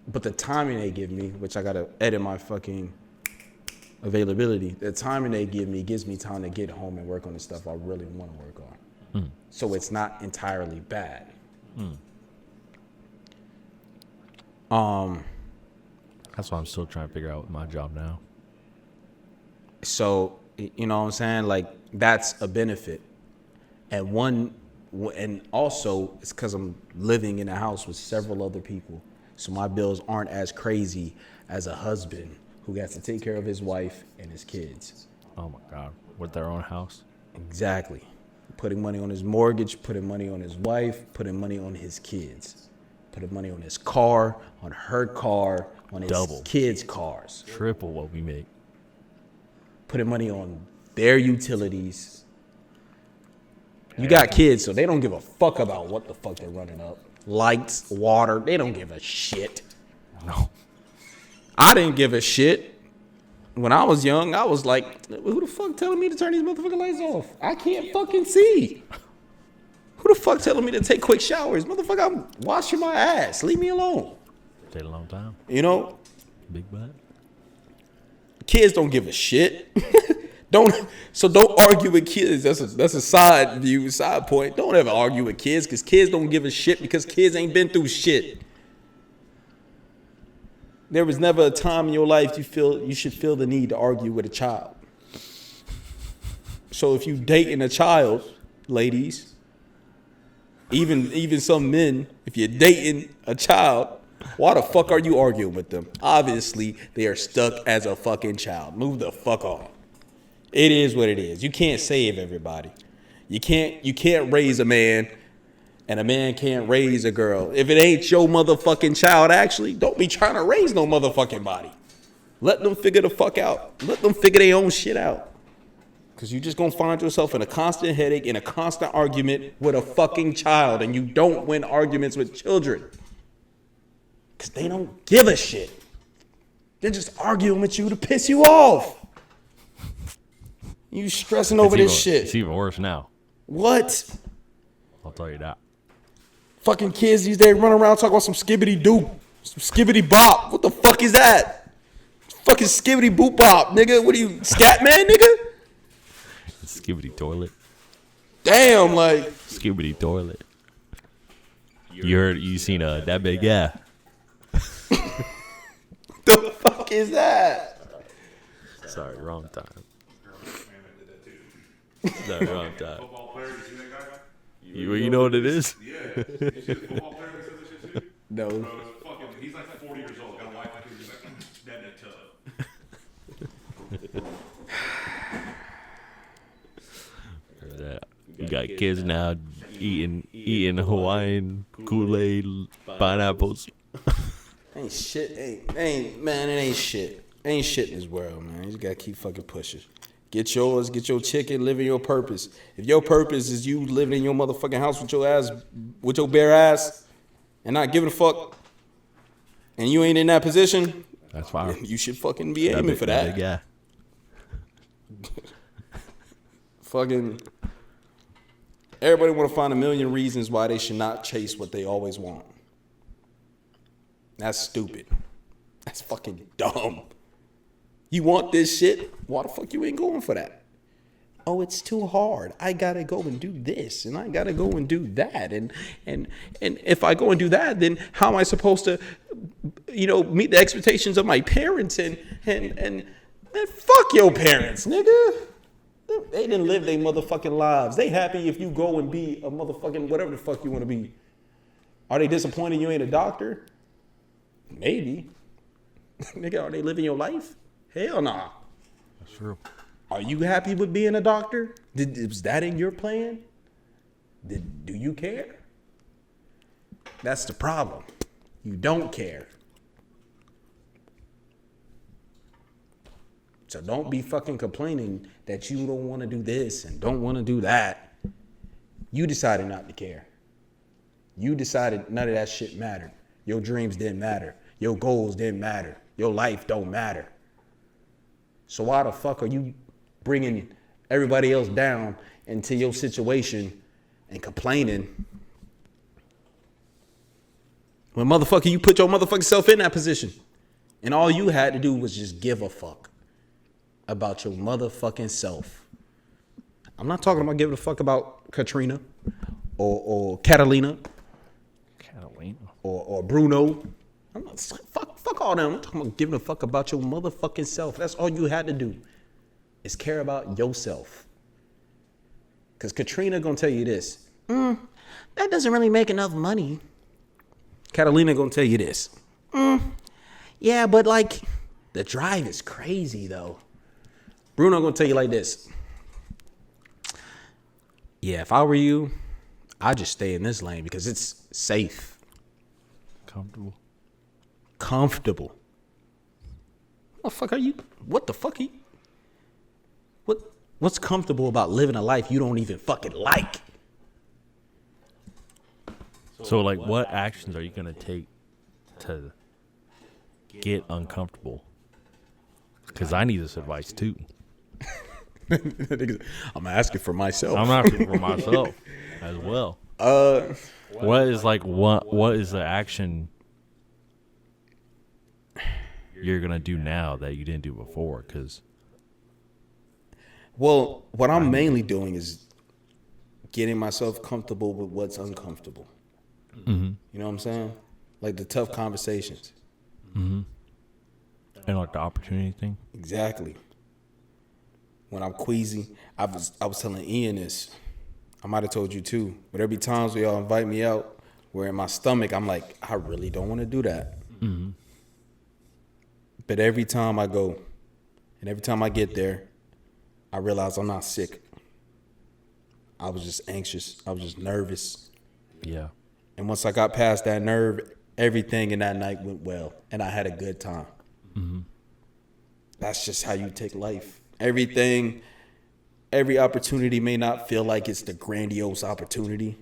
But the timing they give me, which I got to edit my fucking availability, the timing they give me gives me time to get home and work on the stuff I really want to work on. So it's not entirely bad. That's why I'm still trying to figure out my job now. So, you know what I'm saying? Like, that's a benefit. And also, it's because I'm living in a house with several other people. So my bills aren't as crazy as a husband who has to take care of his wife and his kids. Oh my God. With their own house? Exactly. Putting money on his mortgage, putting money on his wife, putting money on his kids. Putting money on his car, on her car, on his Double. kids' cars. Triple what we make. Putting money on their utilities. You got kids, so they don't give a fuck about what the fuck they're running up. Lights, water, they don't give a shit. No. I didn't give a shit. When I was young, I was like, who the fuck telling me to turn these motherfucking lights off? I can't fucking see. Who the fuck telling me to take quick showers? Motherfucker, I'm washing my ass. Leave me alone. Take a long time. You know, Big butt. kids don't give a shit. Don't argue with kids. That's a side view, side point. Don't ever argue with kids because kids don't give a shit because kids ain't been through shit. There was never a time in your life you should feel the need to argue with a child. So if you dating a child, ladies, even some men, if you're dating a child, why the fuck are you arguing with them? Obviously, they are stuck as a fucking child. Move the fuck on. It is what it is. You can't save everybody. You can't raise a man, and a man can't raise a girl. If it ain't your motherfucking child, actually, don't be trying to raise no motherfucking body. Let them figure the fuck out. Let them figure their own shit out. Because you're just going to find yourself in a constant headache, in a constant argument with a fucking child, and you don't win arguments with children. Because they don't give a shit. They're just arguing with you to piss you off. You stressing over this shit. It's even worse now. What? I'll tell you that. Fucking kids these days run around talking about some skibbity doo, some skibbity bop. What the fuck is that? Fucking skibbity boop bop, nigga. What are you, scat man, nigga? Skibbity toilet. Damn, like. Skibbity toilet. You seen that big guy? The fuck is that? Sorry, wrong time. Sorry, wrong time. Football player, you see that guy? You know what it is? Yeah. You see the football player that says this shit too? No. Bro, it's fucking, he's like 40 years old, got a wife, and he's like, dead in a tub. You got kids now eating Hawaiian Kool-Aid, pineapples. Ain't shit. Man, it ain't shit. Ain't shit in this world, man. You just gotta keep fucking pushing. Get yours, get your chicken, live in your purpose. If your purpose is you living in your motherfucking house with your ass, with your bare ass, and not giving a fuck, and you ain't in that position, That's fine. you should fucking be aiming for that. Yeah. Fucking everybody want to find a million reasons why they should not chase what they always want. That's stupid. That's fucking dumb. You want this shit? Why the fuck you ain't going for that? Oh, it's too hard. I gotta go and do this, and I gotta go and do that, and if I go and do that, then how am I supposed to, meet the expectations of my parents? And fuck your parents, nigga. They didn't live their motherfucking lives. They happy if you go and be a motherfucking whatever the fuck you want to be. Are they disappointed you ain't a doctor? Maybe. Nigga, are they living your life? Hell nah. That's true. Are you happy with being a doctor? Was that in your plan? Do you care? That's the problem. You don't care. So don't be fucking complaining that you don't want to do this and don't want to do that. You decided not to care. You decided none of that shit mattered. Your dreams didn't matter. Your goals didn't matter. Your life don't matter. So why the fuck are you bringing everybody else down into your situation and complaining when motherfucker you put your motherfucking self in that position and all you had to do was just give a fuck about your motherfucking self. I'm not talking about giving a fuck about Katrina or Catalina or Bruno. I'm not, fuck all them. I'm talking about giving a fuck about your motherfucking self. That's all you had to do is care about yourself. Because Katrina gonna tell you this. That doesn't really make enough money. Catalina gonna tell you this. Yeah, but like the drive is crazy though. Bruno gonna tell you like this. Yeah, if I were you, I'd just stay in this lane because it's safe. Comfortable. What the fuck are you? What the fuck are you? What's comfortable about living a life you don't even fucking like? So, like, what actions are you going to take to get uncomfortable? Because I need this advice, too. I'm asking for myself. I'm asking for myself as well. What is the action you're going to do now that you didn't do before? Because... Well, what I'm mainly doing is getting myself comfortable with what's uncomfortable. Mm-hmm. You know what I'm saying? Like the tough conversations. Mm-hmm. And like the opportunity thing? Exactly. When I'm queasy, I was telling Ian this. I might have told you too. But there be times where y'all invite me out where in my stomach, I'm like, I really don't want to do that. Mm-hmm. But every time I go and every time I get there, I realize I'm not sick. I was just anxious. I was just nervous. Yeah. And once I got past that nerve, everything in that night went well. And I had a good time. Mm-hmm. That's just how you take life. Every opportunity may not feel like it's the grandiose opportunity.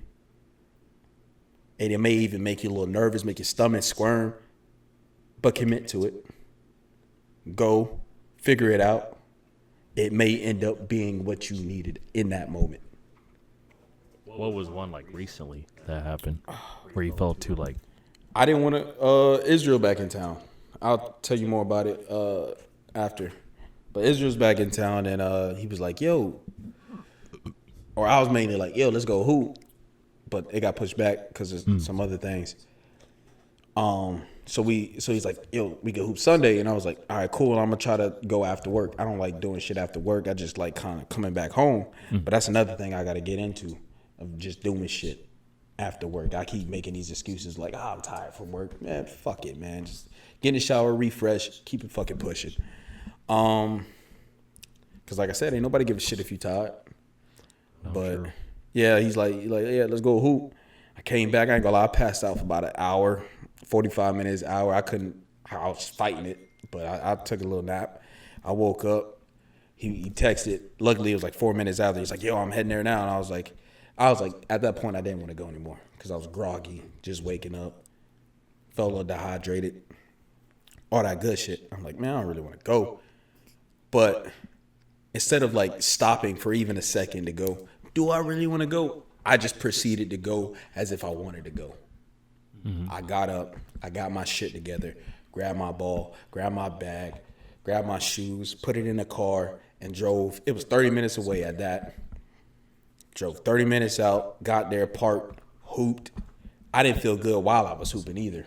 And it may even make you a little nervous, make your stomach squirm. But commit to it. Go, figure it out. it may end up being what you needed in that moment. What was one like recently that happened where you felt too like? I didn't want to Israel back in town. I'll tell you more about it after. But Israel's back in town, and he was like, yo. Or I was mainly like, yo, let's go hoop. But it got pushed back because of some other things. So he's like, yo, we can hoop Sunday. And I was like, all right, cool. I'm going to try to go after work. I don't like doing shit after work. I just like kind of coming back home. But that's another thing I got to get into, of just doing shit after work. I keep making these excuses like, I'm tired from work. Man, fuck it, man. Just get in the shower, refresh, keep it fucking pushing. Because like I said, ain't nobody give a shit if you tired. But sure. Yeah, he's like, yeah, let's go hoop. I came back. I ain't gonna lie, I passed out for about an hour, 45 minutes, hour. I was fighting it, but I took a little nap. I woke up. He texted. Luckily, it was like 4 minutes after. He's like, yo, I'm heading there now. And I was like, at that point, I didn't want to go anymore because I was groggy, just waking up. Felt a little dehydrated. All that good shit. I'm like, man, I don't really want to go. But instead of like stopping for even a second to go, do I really want to go? I just proceeded to go as if I wanted to go. Mm-hmm. I got up, I got my shit together, grabbed my ball, grabbed my bag, grabbed my shoes, put it in the car, and drove. It was 30 minutes away at that. Drove 30 minutes out, got there, parked, hooped. I didn't feel good while I was hooping either.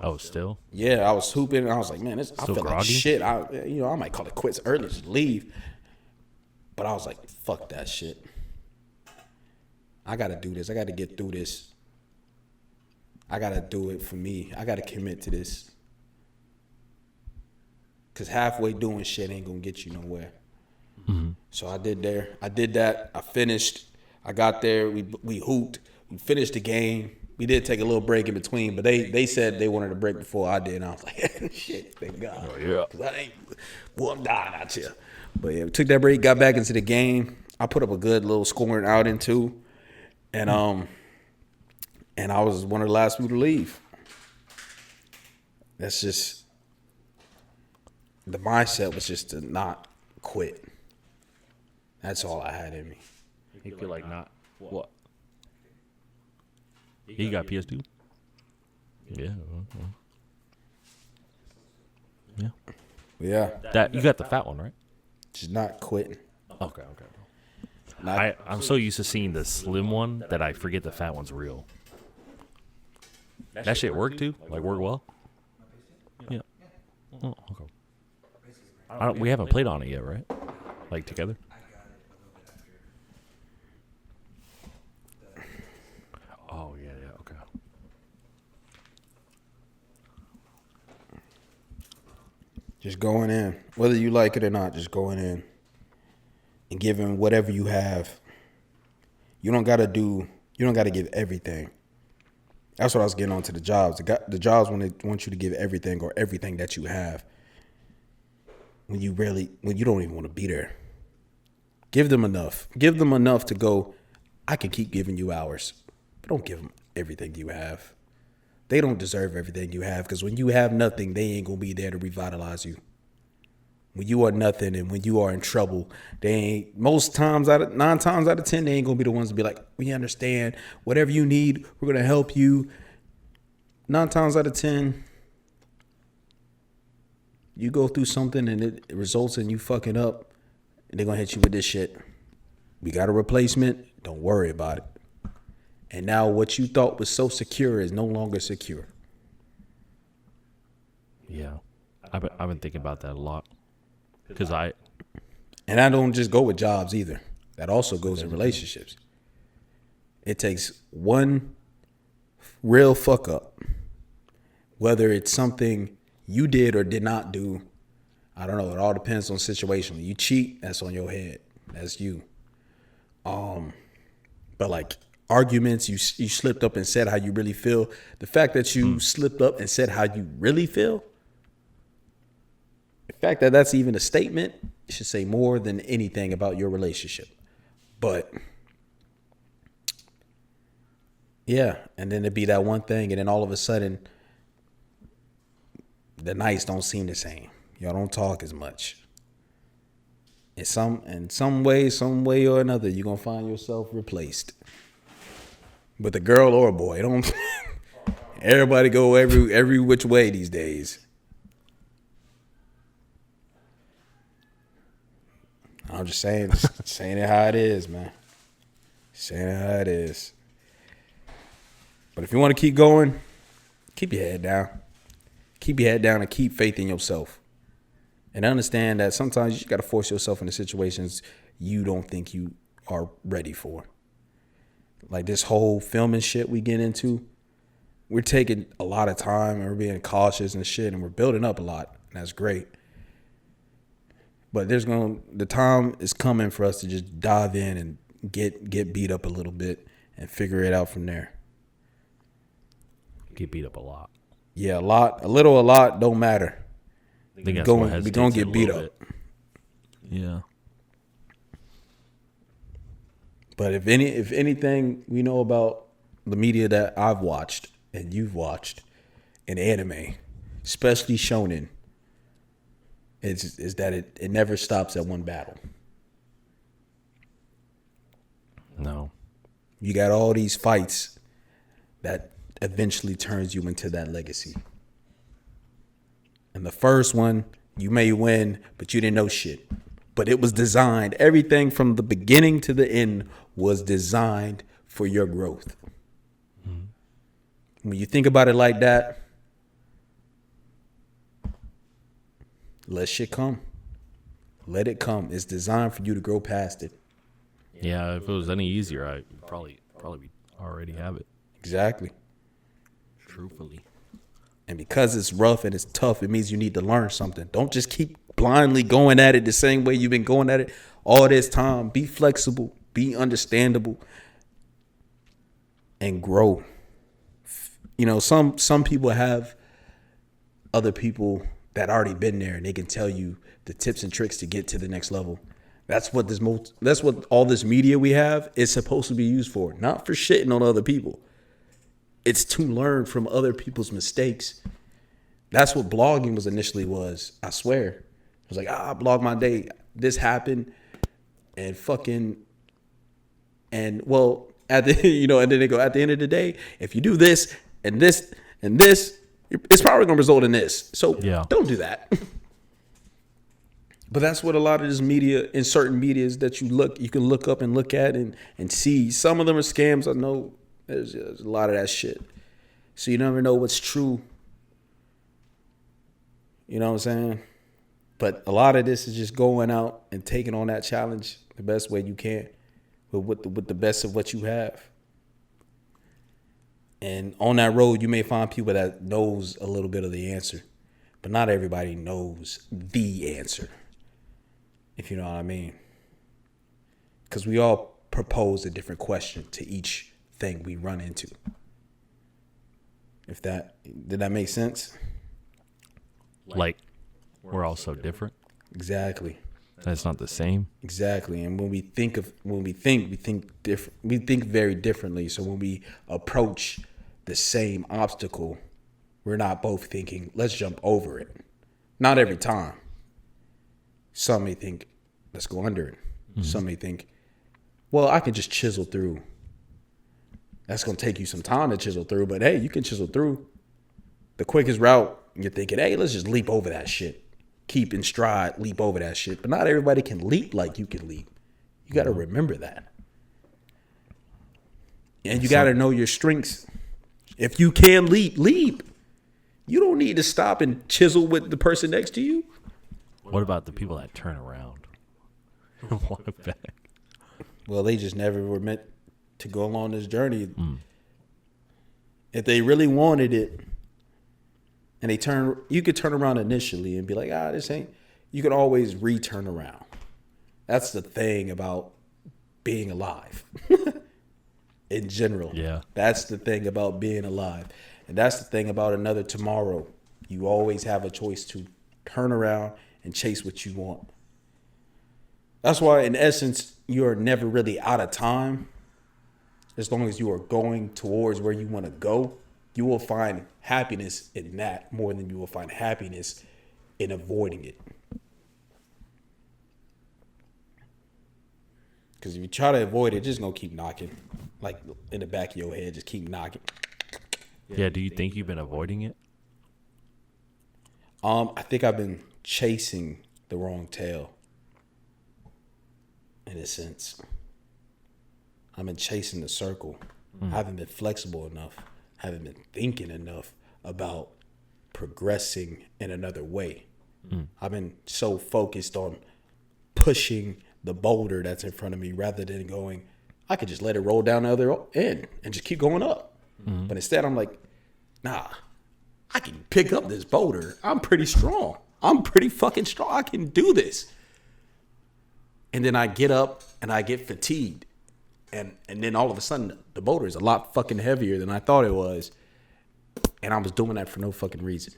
Oh, still? Yeah, I was hooping, and I was like, man, I feel groggy? like shit. I might call it quits early, just leave. But I was like, fuck that shit. I got to do this. I got to get through this. I got to do it for me. I got to commit to this. Because halfway doing shit ain't going to get you nowhere. Mm-hmm. So I did that. I finished. I got there. We hooped. We finished the game. We did take a little break in between, but they said they wanted a break before I did. And I was like, shit, thank God. Oh, yeah. I'm dying out here. But yeah, we took that break, got back into the game. I put up a good little scoring outing too. And I was one of the last people to leave. That's just, the mindset was just to not quit. That's all I had in me. You feel like not what? You got PS2? Yeah. Yeah. Yeah. That you got the fat one, right? Just not quitting. Okay. I'm so used to seeing the slim one that I forget the fat one's real. That shit work too? Like work well? Yeah. Oh, okay. We haven't played on it yet, right? Like together? Oh, yeah, okay. Just going in. Whether you like it or not, just going in. And giving whatever you have. You don't got to give everything. That's what I was getting on to the jobs. The jobs when they want you to give everything or everything that you have. When you don't even want to be there. Give them enough. Give them enough to go, I can keep giving you hours. But don't give them everything you have. They don't deserve everything you have because when you have nothing, they ain't going to be there to revitalize you. When you are nothing and when you are in trouble, they ain't, 9 times out of 10, they ain't going to be the ones to be like, we understand. Whatever you need, we're going to help you. 9 times out of 10, you go through something and it results in you fucking up and they're going to hit you with this shit. We got a replacement. Don't worry about it. And now what you thought was so secure is no longer secure. Yeah. I've been thinking about that a lot. And I don't just go with jobs either. That also goes in relationships. It takes one real fuck up. Whether it's something you did or did not do, I don't know. It all depends on situation. You cheat, that's on your head. That's you. But like arguments, you slipped up and said how you really feel. The fact that you slipped up and said how you really feel, the fact that that's even a statement, it should say more than anything about your relationship. But yeah, and then it'd be that one thing, and then all of a sudden, the nights don't seem the same. Y'all don't talk as much. In some way or another, you're gonna find yourself replaced. With a girl or a boy. Don't everybody go every which way these days. I'm just saying it how it is, man. Saying it how it is. But if you want to keep going, keep your head down. Keep your head down and keep faith in yourself. And understand that sometimes you just got to force yourself into situations you don't think you are ready for. Like this whole filming shit we get into, we're taking a lot of time and we're being cautious and shit and we're building up a lot. And that's great. But the time is coming for us to just dive in and get beat up a little bit and figure it out from there. Get beat up a lot. Yeah, a lot don't matter. I think that's We're what hesitates gonna it get a beat little up. bit. Yeah. But if anything we know about the media that I've watched and you've watched in anime, especially shonen, is that it never stops at one battle. No. You got all these fights that eventually turns you into that legacy. And the first one, you may win, but you didn't know shit. But it was designed. Everything from the beginning to the end was designed for your growth. Mm-hmm. When you think about it like that, let shit come. Let it come. It's designed for you to grow past it. Yeah, if it was any easier, I probably already have it. Exactly. Truthfully. And because it's rough and it's tough, it means you need to learn something. Don't just keep blindly going at it the same way you've been going at it all this time. Be flexible, be understandable, and grow. You know, some people have other people that already been there and they can tell you the tips and tricks to get to the next level. That's what all this media we have is supposed to be used for. Not for shitting on other people. It's to learn from other people's mistakes. That's what blogging was initially was. I swear. It was like, I blog my day. This happened. And well, at the and then they go, at the end of the day, if you do this and this and this, it's probably gonna result in this. So don't do that. But that's what a lot of this media, in certain medias that you can look up and look at and see. Some of them are scams. I know there's a lot of that shit. So you never know what's true. You know what I'm saying? But a lot of this is just going out and taking on that challenge the best way you can with the best of what you have. And on that road, you may find people that knows a little bit of the answer. But not everybody knows the answer. If you know what I mean. Because we all propose a different question to each thing we run into. Did that make sense? Like, we're all so different. Exactly. That's not the same. Exactly. And when we think different. We think very differently. So when we approach the same obstacle, we're not both thinking, let's jump over it. Not every time. Some may think, let's go under it. Mm-hmm. Some may think, well, I can just chisel through. That's going to take you some time to chisel through, but hey, you can chisel through. The quickest route, you're thinking, hey, let's just leap over that shit. Keep in stride, leap over that shit. But not everybody can leap like you can leap. You got to remember that. And you got to know your strengths. If you can leap, leap. You don't need to stop and chisel with the person next to you. What about the people that turn around and walk back? Well, they just never were meant to go along this journey. If they really wanted it, and you could turn around initially and be like, this ain't. You can always return around. That's the thing about being alive. In general. Yeah. That's the thing about being alive. And that's the thing about another tomorrow. You always have a choice to turn around and chase what you want. That's why, in essence, you're never really out of time. As long as you are going towards where you want to go, you will find happiness in that more than you will find happiness in avoiding it. Because if you try to avoid it, it's just gonna keep knocking, like in the back of your head, just keep knocking. Yeah. Do you think you've been avoiding it? I think I've been chasing the wrong tail. In a sense, I've been chasing the circle. I haven't been flexible enough. Haven't been thinking enough about progressing in another way. I've been so focused on pushing the boulder that's in front of me rather than going, I could just let it roll down the other end and just keep going up. But instead, I'm like, nah, I can pick up this boulder. I'm pretty strong. I'm pretty fucking strong. I can do this. And then I get up and I get fatigued. And then all of a sudden, the boulder is a lot fucking heavier than I thought it was. And I was doing that for no fucking reason.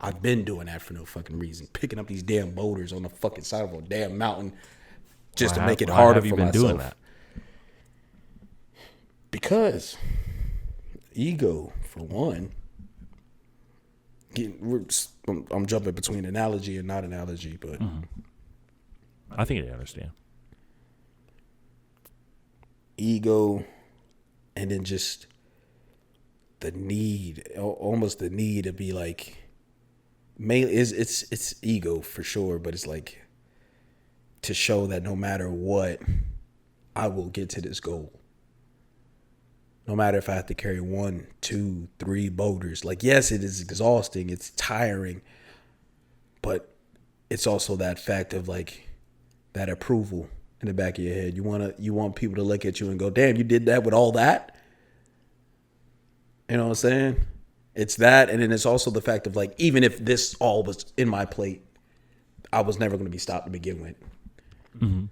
I've been doing that for no fucking reason. Picking up these damn boulders on the fucking side of a damn mountain just to make it harder for myself. Why have you been doing that? Because ego, for one. I'm jumping between analogy and not analogy, but I think I understand. Ego, and then just the need, almost the need to be like, it's ego for sure, but it's like to show that no matter what, I will get to this goal. No matter if I have to carry 1, 2, 3 boulders. Like, yes, it is exhausting. It's tiring. But it's also that fact of like that approval in the back of your head. You want people to look at you and go, damn, you did that with all that? You know what I'm saying? It's that. And then it's also the fact of like, even if this all was in my plate, I was never going to be stopped to begin with. Mm-hmm.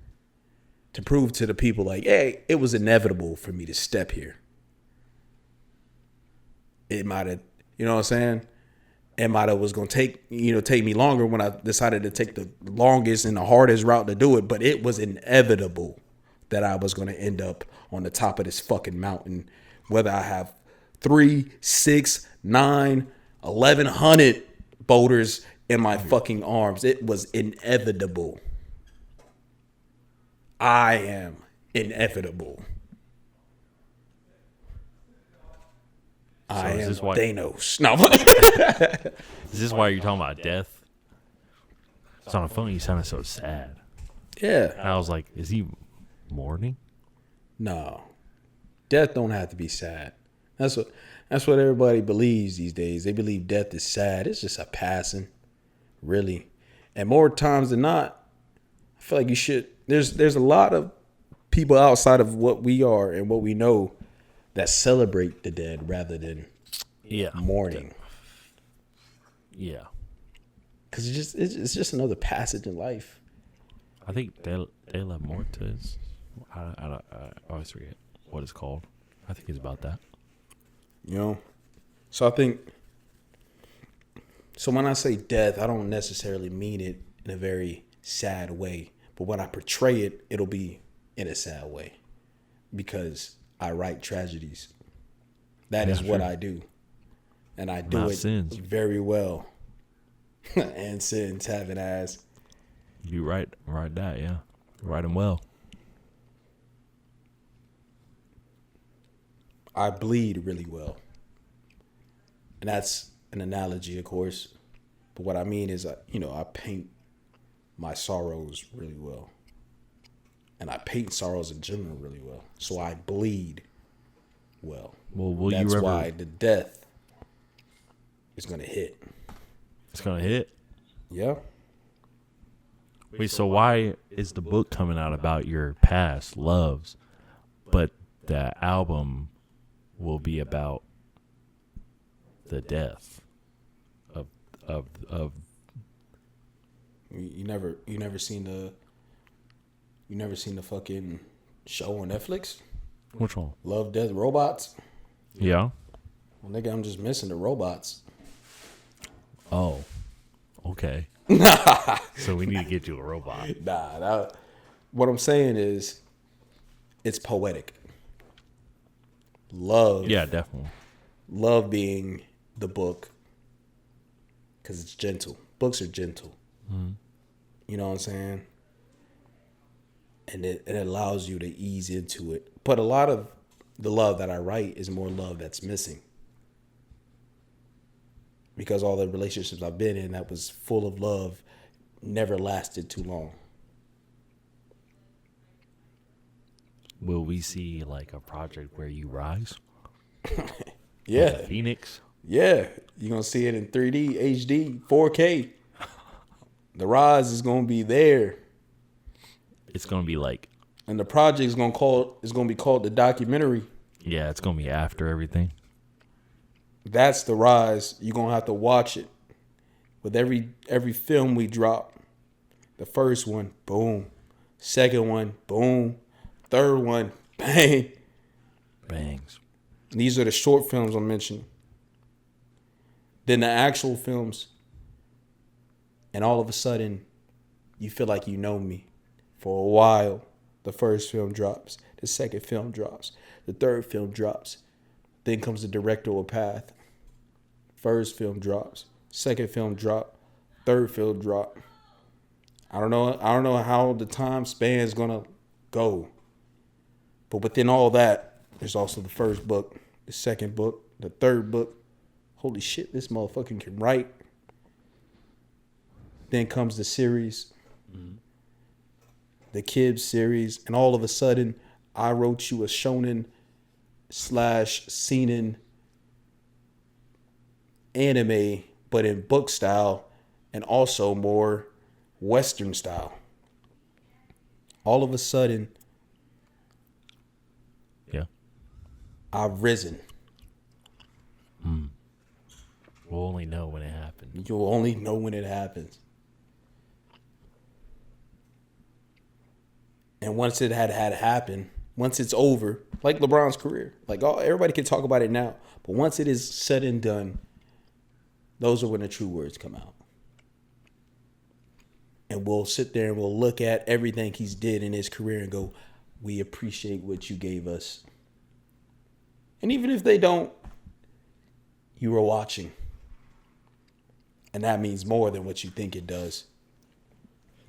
To prove to the people like, hey, it was inevitable for me to step here. It might have, you know what I'm saying? It might have was going to take me longer when I decided to take the longest and the hardest route to do it. But it was inevitable that I was going to end up on the top of this fucking mountain, whether I have 3, 6, 9, 1,100 boulders in my fucking arms. It was inevitable. I am inevitable. I am Thanos. No. Is this why you're talking about death? It's on the phone. You sounded so sad. Yeah. And I was like, is he mourning? No. Death don't have to be sad. That's what everybody believes these days. They believe death is sad. It's just a passing, really. And more times than not, I feel like you should. There's a lot of people outside of what we are and what we know that celebrate the dead rather than mourning. Yeah. Because it's just another passage in life. I think De La Muertes. I always forget what it's called. I think it's about that. You know? So I think... So when I say death, I don't necessarily mean it in a very sad way. But when I portray it, it'll be in a sad way. Because I write tragedies. That is what I do. And I do it very well. And sins have an ass. You write that, yeah. Write them well. I bleed really well. And that's an analogy, of course. But what I mean is, I paint my sorrows really well. And I paint sorrows in general really well. So I bleed well. Well, that's why the death is going to hit. It's going to hit? Yeah. Wait, so why is the book coming out about your past loves, but the album will be about the death of You never seen the fucking show on Netflix? Which one? Love, Death, Robots? Yeah. Well, nigga, I'm just missing the robots. Oh. Okay. So we need to get you a robot. Nah, what I'm saying is it's poetic. Love. Yeah, definitely. Love being the book because it's gentle. Books are gentle. Mm-hmm. You know what I'm saying? and it allows you to ease into it. But a lot of the love that I write is more love that's missing. Because all the relationships I've been in that was full of love never lasted too long. Will we see like a project where you rise? Yeah. Like a Phoenix? Yeah. You're going to see it in 3D, HD, 4K. The rise is going to be there. It's gonna be like, And the project is going to be called The Documentary. yeah, it's gonna be after everything. That's the rise. You're going to have to watch it. With every film we drop. The first one, boom. Second one, boom. Third one, bang. Bangs. These are the short films I'm mentioning. Then the actual films. And all of a sudden, you feel like you know me. For a while, the first film drops. The second film drops. The third film drops. Then comes the directorial path. First film drops. Second film drop. Third film drop. I don't know how the time span is gonna go. But within all that, there's also the first book, the second book, the third book. Holy shit, this motherfucker can write. Then comes the series, the Kids series, and all of a sudden, I wrote you a shonen / seinen anime, but in book style, and also more Western style. All of a sudden, Yeah. I've risen. We'll only know when it happens. You'll only know when it happens. And once it had happened, once it's over, like LeBron's career, like everybody can talk about it now, but once it is said and done, those are when the true words come out. And we'll sit there and we'll look at everything he's did in his career and go, we appreciate what you gave us. And even if they don't, you were watching. And that means more than what you think it does.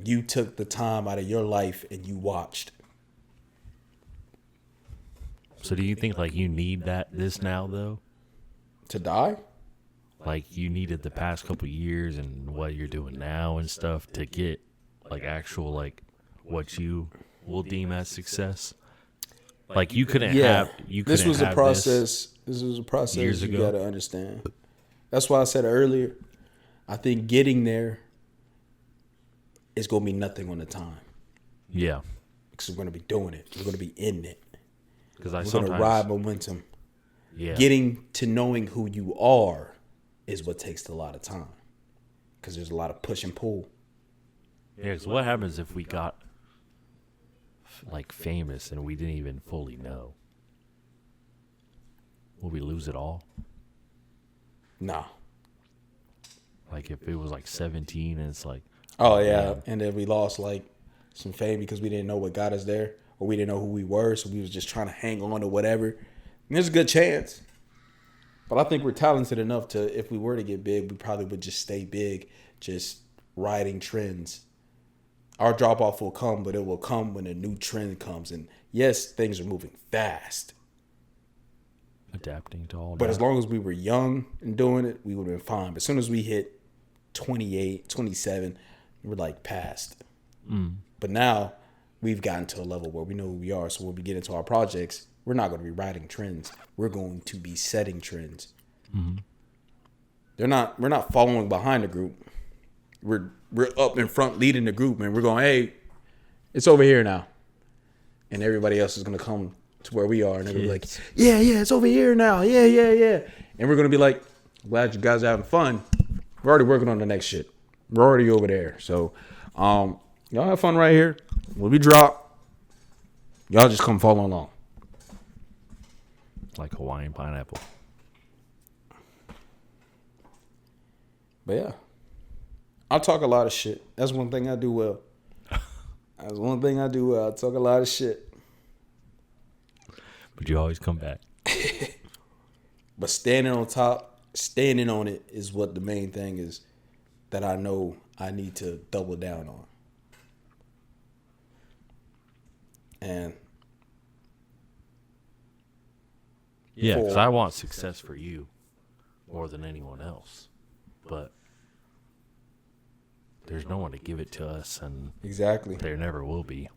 You took the time out of your life and you watched. So do you think like you need this now though? To die? Like you needed the past couple years and what you're doing now and stuff to get like actual like what you will deem as success? Like you couldn't have This was a process. This was a process years you ago. got to understand. That's why I said earlier, I think getting there is going to be nothing on the time. Yeah. Because we're going to be doing it. We're going to be in it. Because I We're going to sometimes ride momentum. yeah. Getting to knowing who you are is what takes a lot of time. Because there's a lot of push and pull. Yeah, because what happens if we got like famous and we didn't even fully know? Will we lose it all? Nah. Like if it was like 17 and it's like, Oh, yeah. And then we lost like some fame because we didn't know what got us there. Or we didn't know who we were. So we was just trying to hang on to whatever. And there's a good chance. But I think we're talented enough to, if we were to get big, we probably would just stay big, just riding trends. Our drop off will come, but it will come when a new trend comes. And yes, things are moving fast. adapting to all But that. as long as we were young and doing it, we would have been fine. But as soon as we hit 28, 27, we're like past. But now we've gotten to a level where we know who we are. So when we get into our projects, we're not going to be riding trends. We're going to be setting trends. We're not following behind the group. We're up in front leading the group, and we're going, hey, it's over here now. And everybody else is going to come to where we are, and they're going to be like, yeah, it's over here now. Yeah. And we're going to be like, glad you guys are having fun. We're already working on the next shit. We're already over there. So, y'all have fun right here. When we drop, y'all just come follow along. like Hawaiian pineapple. But yeah, I talk a lot of shit. That's one thing I do well. I talk a lot of shit. But you always come back. But standing on top, standing on it is what the main thing is that I know I need to double down on. And Yeah, because For- I want success for you more than anyone else. But there's no one to give it to us, and exactly. there never will be.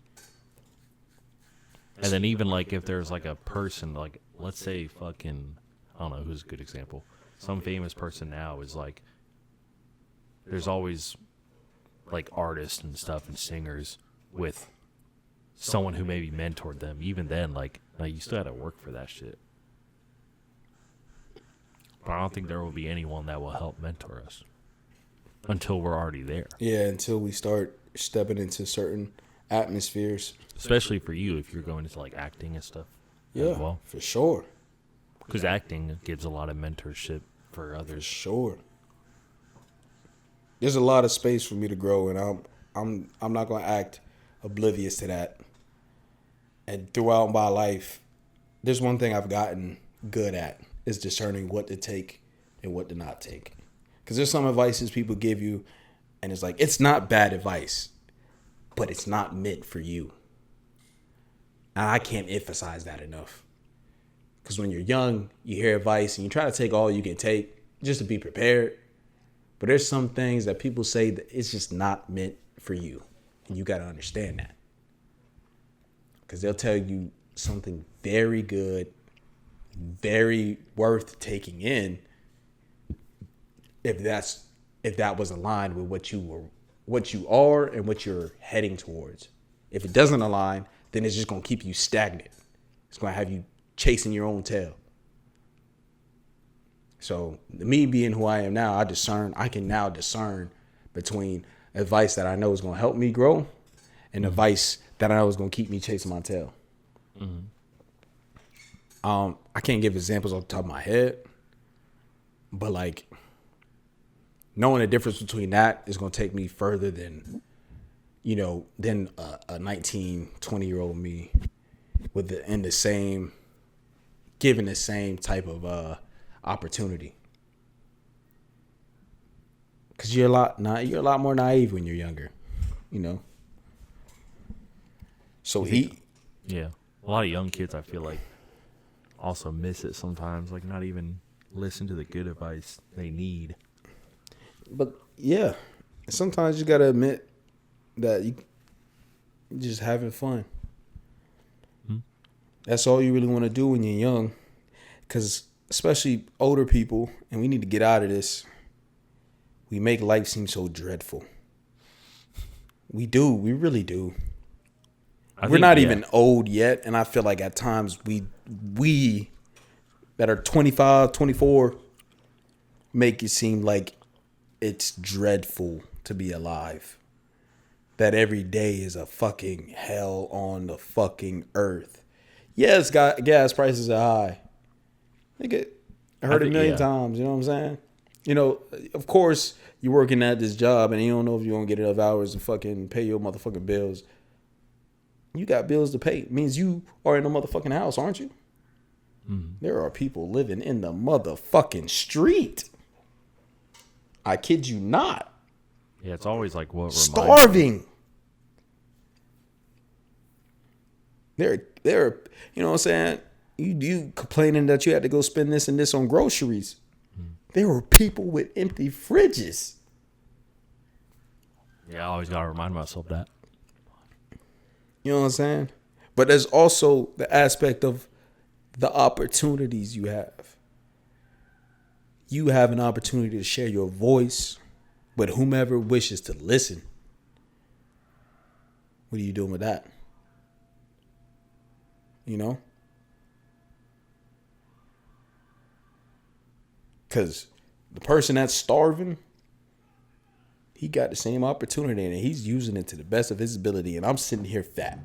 And then even like if there's like a person, like let's say fucking, I don't know who's a good example. Some famous person now is like, there's always like artists and stuff and singers with someone who maybe mentored them. Even then, like you still had to work for that shit. But I don't think there will be anyone that will help mentor us until we're already there. Yeah, until we start stepping into certain atmospheres. Especially for you if you're going into like acting and stuff. Yeah, As well, for sure. because acting gives a lot of mentorship for For others. sure. There's a lot of space for me to grow, and I'm not gonna act oblivious to that. And throughout my life, there's one thing I've gotten good at is discerning what to take and what to not take. Because there's some advices people give you, and it's like it's not bad advice, but it's not meant for you. And I can't emphasize that enough. Because when you're young, you hear advice and you try to take all you can take just to be prepared. But there's some things that people say that it's just not meant for you. And you got to understand that. Because they'll tell you something very good, very worth taking in if that was aligned with what you are and what you're heading towards. If it doesn't align, then it's just going to keep you stagnant. It's going to have you chasing your own tail. So me being who I am now, I can now discern between advice that I know is going to help me grow and advice that I know is going to keep me chasing my tail. I can't give examples off the top of my head, but like knowing the difference between that is going to take me further than a 19, 20-year-old me with given the same type of opportunity. Because you're a lot more naive when you're younger, So Yeah. A lot of young kids, I feel like, also miss it sometimes. Like, not even listen to the good advice they need. But yeah, sometimes you got to admit that you're just having fun. That's all you really want to do when you're young. Because especially older people, and we need to get out of this, we make life seem so dreadful. We do. We really do. We're not even old yet, and I feel like at times we that are 25, 24 make it seem like it's dreadful to be alive. That every day is a fucking hell on the fucking earth. Yes, gas prices are high. Nigga, I heard it a million times, you know what I'm saying? Of course, you're working at this job and you don't know if you're going to get enough hours to fucking pay your motherfucking bills. You got bills to pay. It means you are in a motherfucking house, aren't you? Mm-hmm. There are people living in the motherfucking street. I kid you not. Yeah, it's always like what starving. They're you know what I'm saying? You complaining that you had to go spend this and this on groceries. There were people with empty fridges. Yeah, I always gotta remind myself that. You know what I'm saying? But there's also the aspect of the opportunities you have. You have an opportunity to share your voice with whomever wishes to listen. What are you doing with that? Because the person that's starving, he got the same opportunity and he's using it to the best of his ability. And I'm sitting here fat,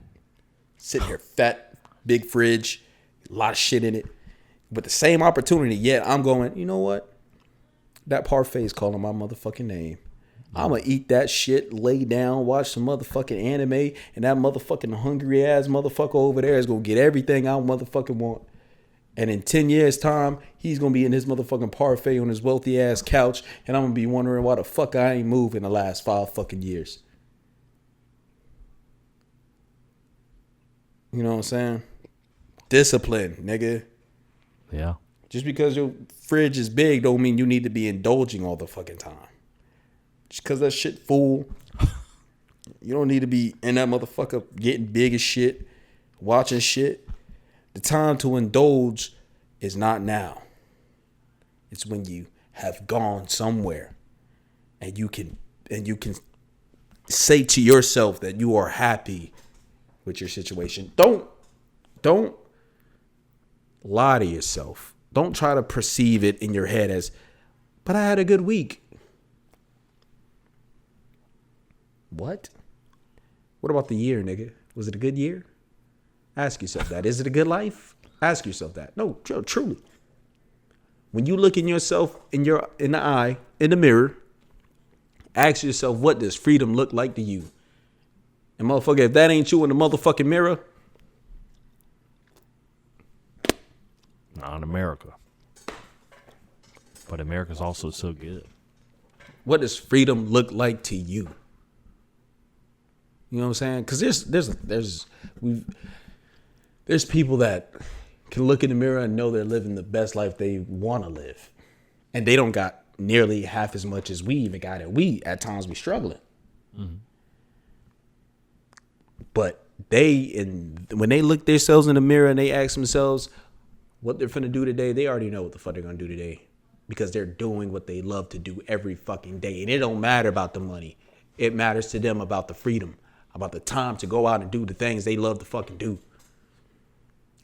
big fridge, a lot of shit in it. With the same opportunity, yet I'm going, you know what? That parfait is calling my motherfucking name. I'm going to eat that shit, lay down, watch some motherfucking anime, and that motherfucking hungry ass motherfucker over there is going to get everything I motherfucking want. And in 10 years' time, he's going to be in his motherfucking parfait on his wealthy ass couch, and I'm going to be wondering why the fuck I ain't moved in the last 5 fucking years. You know what I'm saying? Discipline, nigga. Yeah. Just because your fridge is big don't mean you need to be indulging all the fucking time. Just because that shit full, you don't need to be in that motherfucker getting big as shit, watching shit. The time to indulge is not now. It's when you have gone somewhere and you can say to yourself that you are happy with your situation. Don't lie to yourself. Don't try to perceive it in your head as, but I had a good week. What? What about the year, nigga? Was it a good year? Ask yourself that. Is it a good life? Ask yourself that. No, truly. When you look in yourself in the eye, in the mirror, ask yourself, what does freedom look like to you? And motherfucker, if that ain't you in the motherfucking mirror, not in America. But America's also so good. what does freedom look like to you? You know what I'm saying? Because there's people that can look in the mirror and know they're living the best life they want to live, and they don't got nearly half as much as we even got it. We at times be struggling, but when they look themselves in the mirror and they ask themselves what they're finna do today, they already know what the fuck they're gonna do today because they're doing what they love to do every fucking day, and it don't matter about the money. It matters to them about the freedom, about the time to go out and do the things they love to fucking do.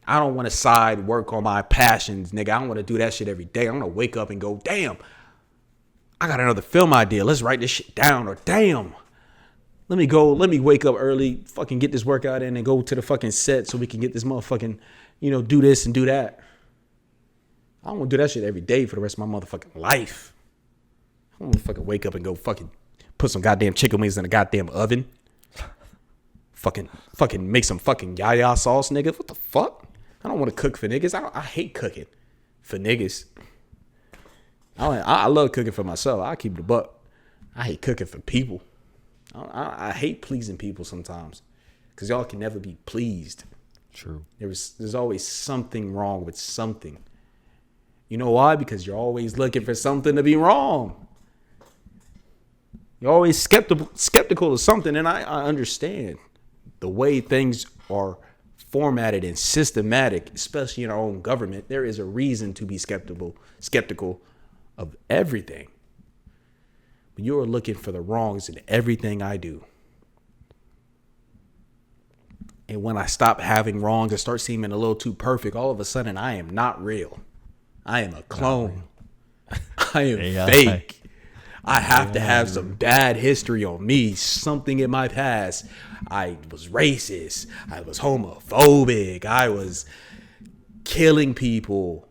I don't want to side work on my passions, nigga. I don't want to do that shit every day. I want to wake up and go, damn, I got another film idea. Let's write this shit down. Or damn, let me wake up early, fucking get this workout in and go to the fucking set so we can get this motherfucking, do this and do that. I don't want to do that shit every day for the rest of my motherfucking life. I don't want to fucking wake up and go fucking put some goddamn chicken wings in a goddamn oven. Fucking make some fucking yaya sauce, nigga. What the fuck? I don't want to cook for niggas. I hate cooking for niggas. I love cooking for myself. I keep the buck. I hate cooking for people. I hate pleasing people sometimes because y'all can never be pleased. True. There's always something wrong with something. You know why? Because you're always looking for something to be wrong. You're always skeptical of something, and I understand the way things are formatted and systematic, especially in our own government. There is a reason to be skeptical of everything. But you are looking for the wrongs in everything I do. And when I stop having wrongs and start seeming a little too perfect, all of a sudden I am not real. I am a clone. I am fake. I have to have some bad history on me, something in my past. I was racist. I was homophobic. I was killing people.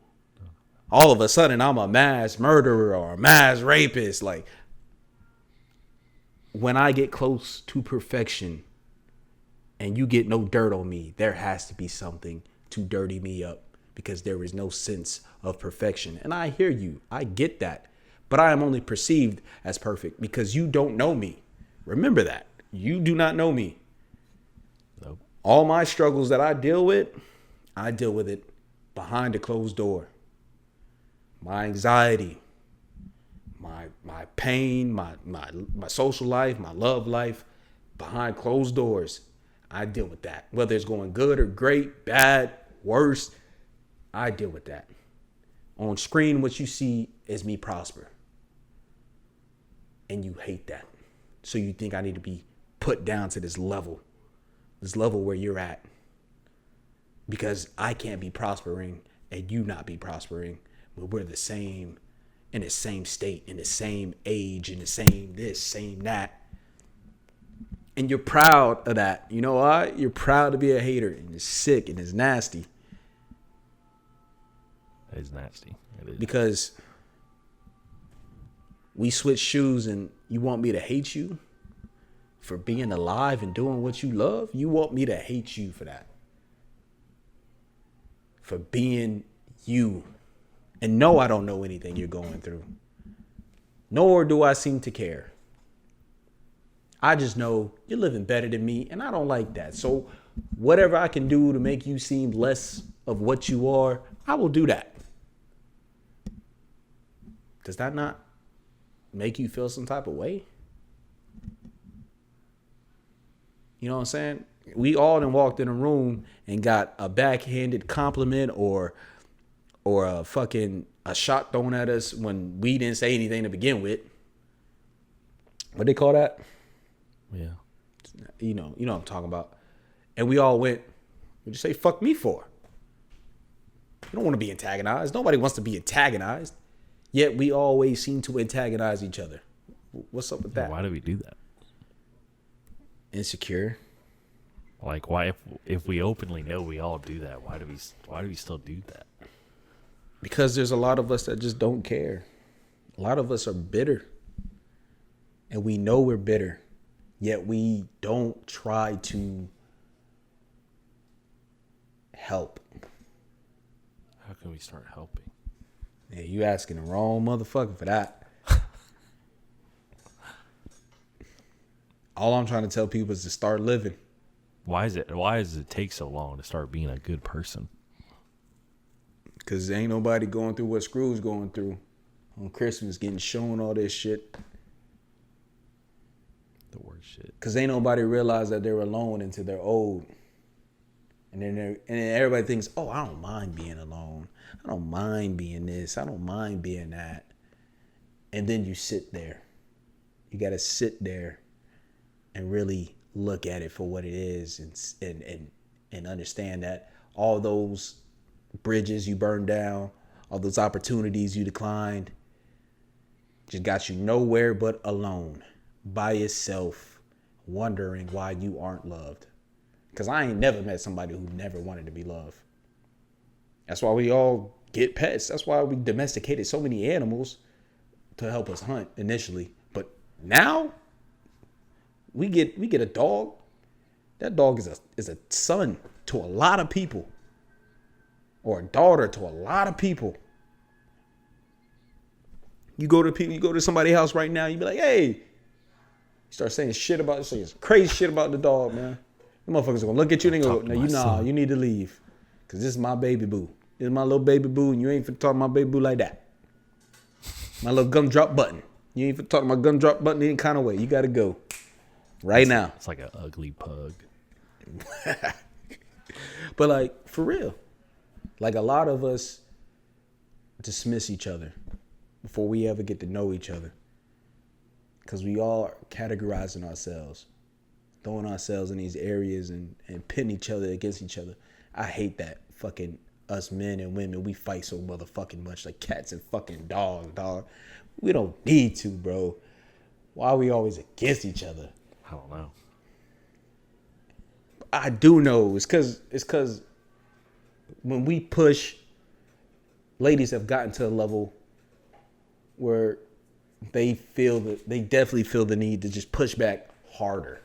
All of a sudden, I'm a mass murderer or a mass rapist. Like, when I get close to perfection and you get no dirt on me, there has to be something to dirty me up because there is no sense of perfection. And I hear you. I get that. But I am only perceived as perfect because you don't know me. Remember that. You do not know me. Nope. All my struggles that I deal with it behind a closed door. My anxiety, my pain, my social life, my love life, behind closed doors. I deal with that. Whether it's going good or great, bad, worse, I deal with that. On screen, what you see is me prosper. And you hate that. So you think I need to be put down to this level where you're at. Because I can't be prospering and you not be prospering, but we're the same, in the same state, in the same age, in the same this, same that. And you're proud of that. You know why? You're proud to be a hater, and it's sick and it's nasty. It is nasty. It is. Because we switch shoes and you want me to hate you for being alive and doing what you love? You want me to hate you for that? For being you. And no, I don't know anything you're going through. Nor do I seem to care. I just know you're living better than me, and I don't like that. So whatever I can do to make you seem less of what you are, I will do that. Does that not make you feel some type of way? You know what I'm saying? We all done walked in a room and got a backhanded compliment or a shot thrown at us when we didn't say anything to begin with. What they call that? Yeah. You know what I'm talking about. And we all went, what'd you say fuck me for? You don't want to be antagonized. Nobody wants to be antagonized. Yet we always seem to antagonize each other. What's up with that? Why do we do that? Insecure. Like, why if we openly know we all do that, why do we still do that? Because there's a lot of us that just don't care. A lot of us are bitter. And we know we're bitter. Yet we don't try to help. How can we start helping? Yeah, you asking the wrong motherfucker for that. All I'm trying to tell people is to start living. Why does it take so long to start being a good person? Because ain't nobody going through what Screw's going through on Christmas, getting shown all this shit. The worst shit. Because ain't nobody realize that they're alone until they're old. And then everybody thinks, oh, I don't mind being alone. I don't mind being this. I don't mind being that. And then you sit there. You got to sit there and really look at it for what it is and understand that all those bridges you burned down, all those opportunities you declined, just got you nowhere but alone, by yourself, wondering why you aren't loved. Because I ain't never met somebody who never wanted to be loved. That's why we all get pets. That's why we domesticated so many animals to help us hunt initially. But now we get a dog. That dog is a son to a lot of people. Or a daughter to a lot of people. You go to somebody's house right now, you be like, hey. You start saying crazy shit about the dog, man. The motherfuckers are gonna look at you and they go, no, you need to leave. Cause this is my baby boo. This is my little baby boo, and you ain't finna talk to my baby boo like that. My little gumdrop button. You ain't finna talk to my gumdrop button any kind of way. You gotta go. Now. It's like an ugly pug. But like, for real. Like a lot of us dismiss each other before we ever get to know each other. Because we all are categorizing ourselves, throwing ourselves in these areas and pitting each other against each other. I hate that. Fucking us men and women, we fight so motherfucking much like cats and fucking dogs, dog. We don't need to, bro. Why are we always against each other? I don't know. I do know. It's because when we push, ladies have gotten to a level where they definitely feel the need to just push back harder.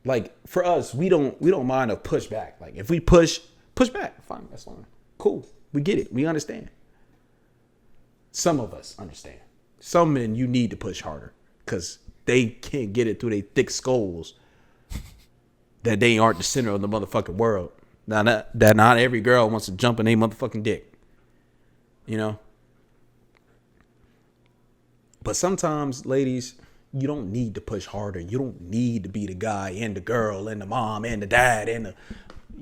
Like for us, we don't mind a pushback. Like if we push back, fine, that's fine. Cool. We get it. We understand. Some of us understand. Some men, you need to push harder because they can't get it through their thick skulls that they aren't the center of the motherfucking world. Now that not every girl wants to jump in their motherfucking dick. You know? But sometimes, ladies, you don't need to push harder. You don't need to be the guy and the girl and the mom and the dad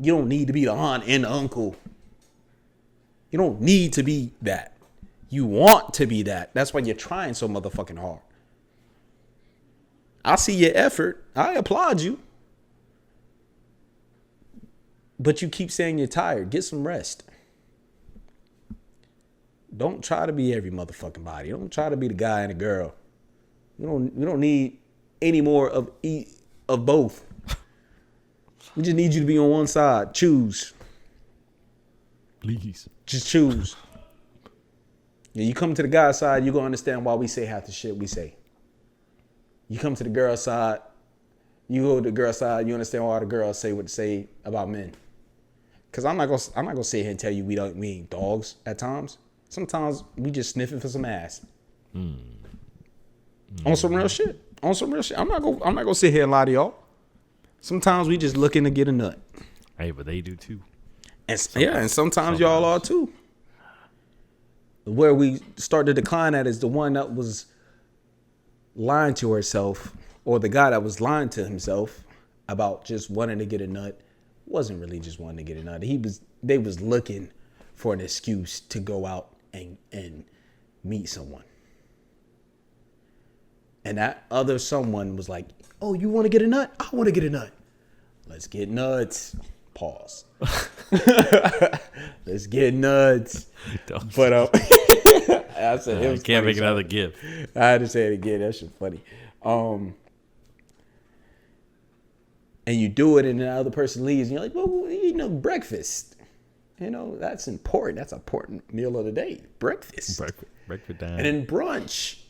you don't need to be the aunt and the uncle. You don't need to be that. You want to be that. That's why you're trying so motherfucking hard. I see your effort. I applaud you. But you keep saying you're tired. Get some rest. Don't try to be every motherfucking body. Don't try to be the guy and the girl. We don't need any more of both. We just need you to be on one side. Choose. Please. Just choose. You come to the guy's side, you're going to understand why we say half the shit we say. You come to the girl's side, you go to the girl's side, you understand why the girls say what they say about men. Because I'm not gonna sit here and tell you we ain't dogs at times. Sometimes we just sniffing for some ass. On some real shit. I'm not gonna sit here and lie to y'all. Sometimes we just looking to get a nut. Hey, but they do too. And sometimes y'all are too. Where we start to decline at is the one that was lying to herself, or the guy that was lying to himself about just wanting to get a nut. Wasn't really just wanting to get a nut. They was looking for an excuse to go out and meet someone. And that other someone was like, oh, you want to get a nut? I want to get a nut. Let's get nuts. Pause. Let's get nuts. But I said it was can't funny, make another gift. I had to say it again. That shit funny. And you do it, and the other person leaves, and you're like, well, we're eating breakfast. You know, that's important. That's an important meal of the day. Breakfast. Breakfast time. And then brunch.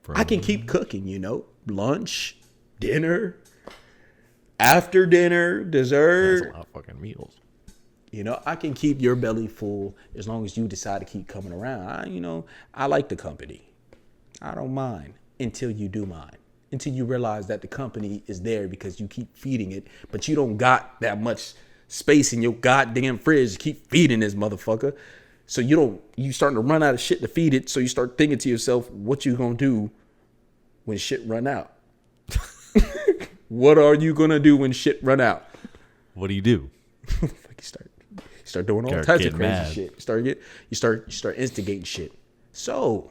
I can keep cooking, you know. Lunch, dinner, after dinner, dessert. That's a lot of fucking meals. You know, I can keep your belly full as long as you decide to keep coming around. I like the company. I don't mind until you do mind. Until you realize that the company is there because you keep feeding it, but you don't got that much space in your goddamn fridge to keep feeding this motherfucker. So you starting to run out of shit to feed it. So you start thinking to yourself, what you gonna do when shit run out? What are you gonna do when shit run out? What do you do? You start doing all Start types of getting crazy mad. shit. You start instigating shit. So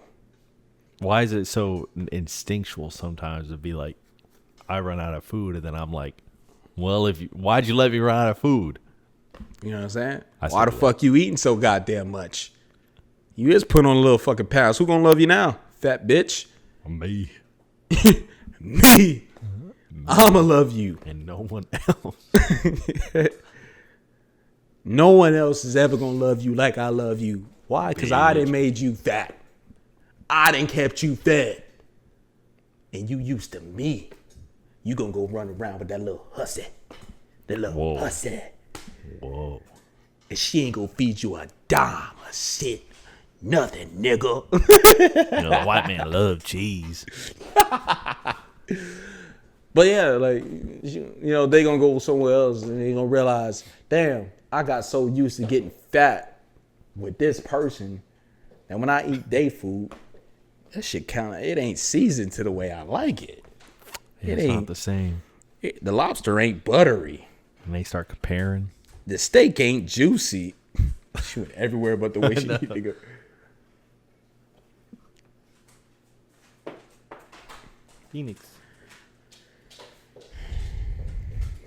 Why is it so instinctual sometimes to be like, I run out of food, and then I'm like, well, why'd you let me run out of food? you know what I'm saying? I Why the see that. fuck you eating so goddamn much? You is putting on a little fucking pounds. Who gonna love you now, fat bitch? Me Me. I'ma love you. and no one else. No one else is ever gonna love you like I love you. Why? Because I done made you fat. I done kept you fed. And you used to me. You gonna go run around with that little hussy. That little Whoa. hussy. Whoa. And she ain't gonna feed you a dime, a cent, nothing, nigga. The white man love cheese. But yeah, like, they gonna go somewhere else and they gonna realize, damn, I got so used to getting fat with this person that when I eat their food, that shit it ain't seasoned to the way I like it. It's not the same. The lobster ain't buttery. And they start comparing. The steak ain't juicy. She went everywhere but the way she needed to go. Phoenix.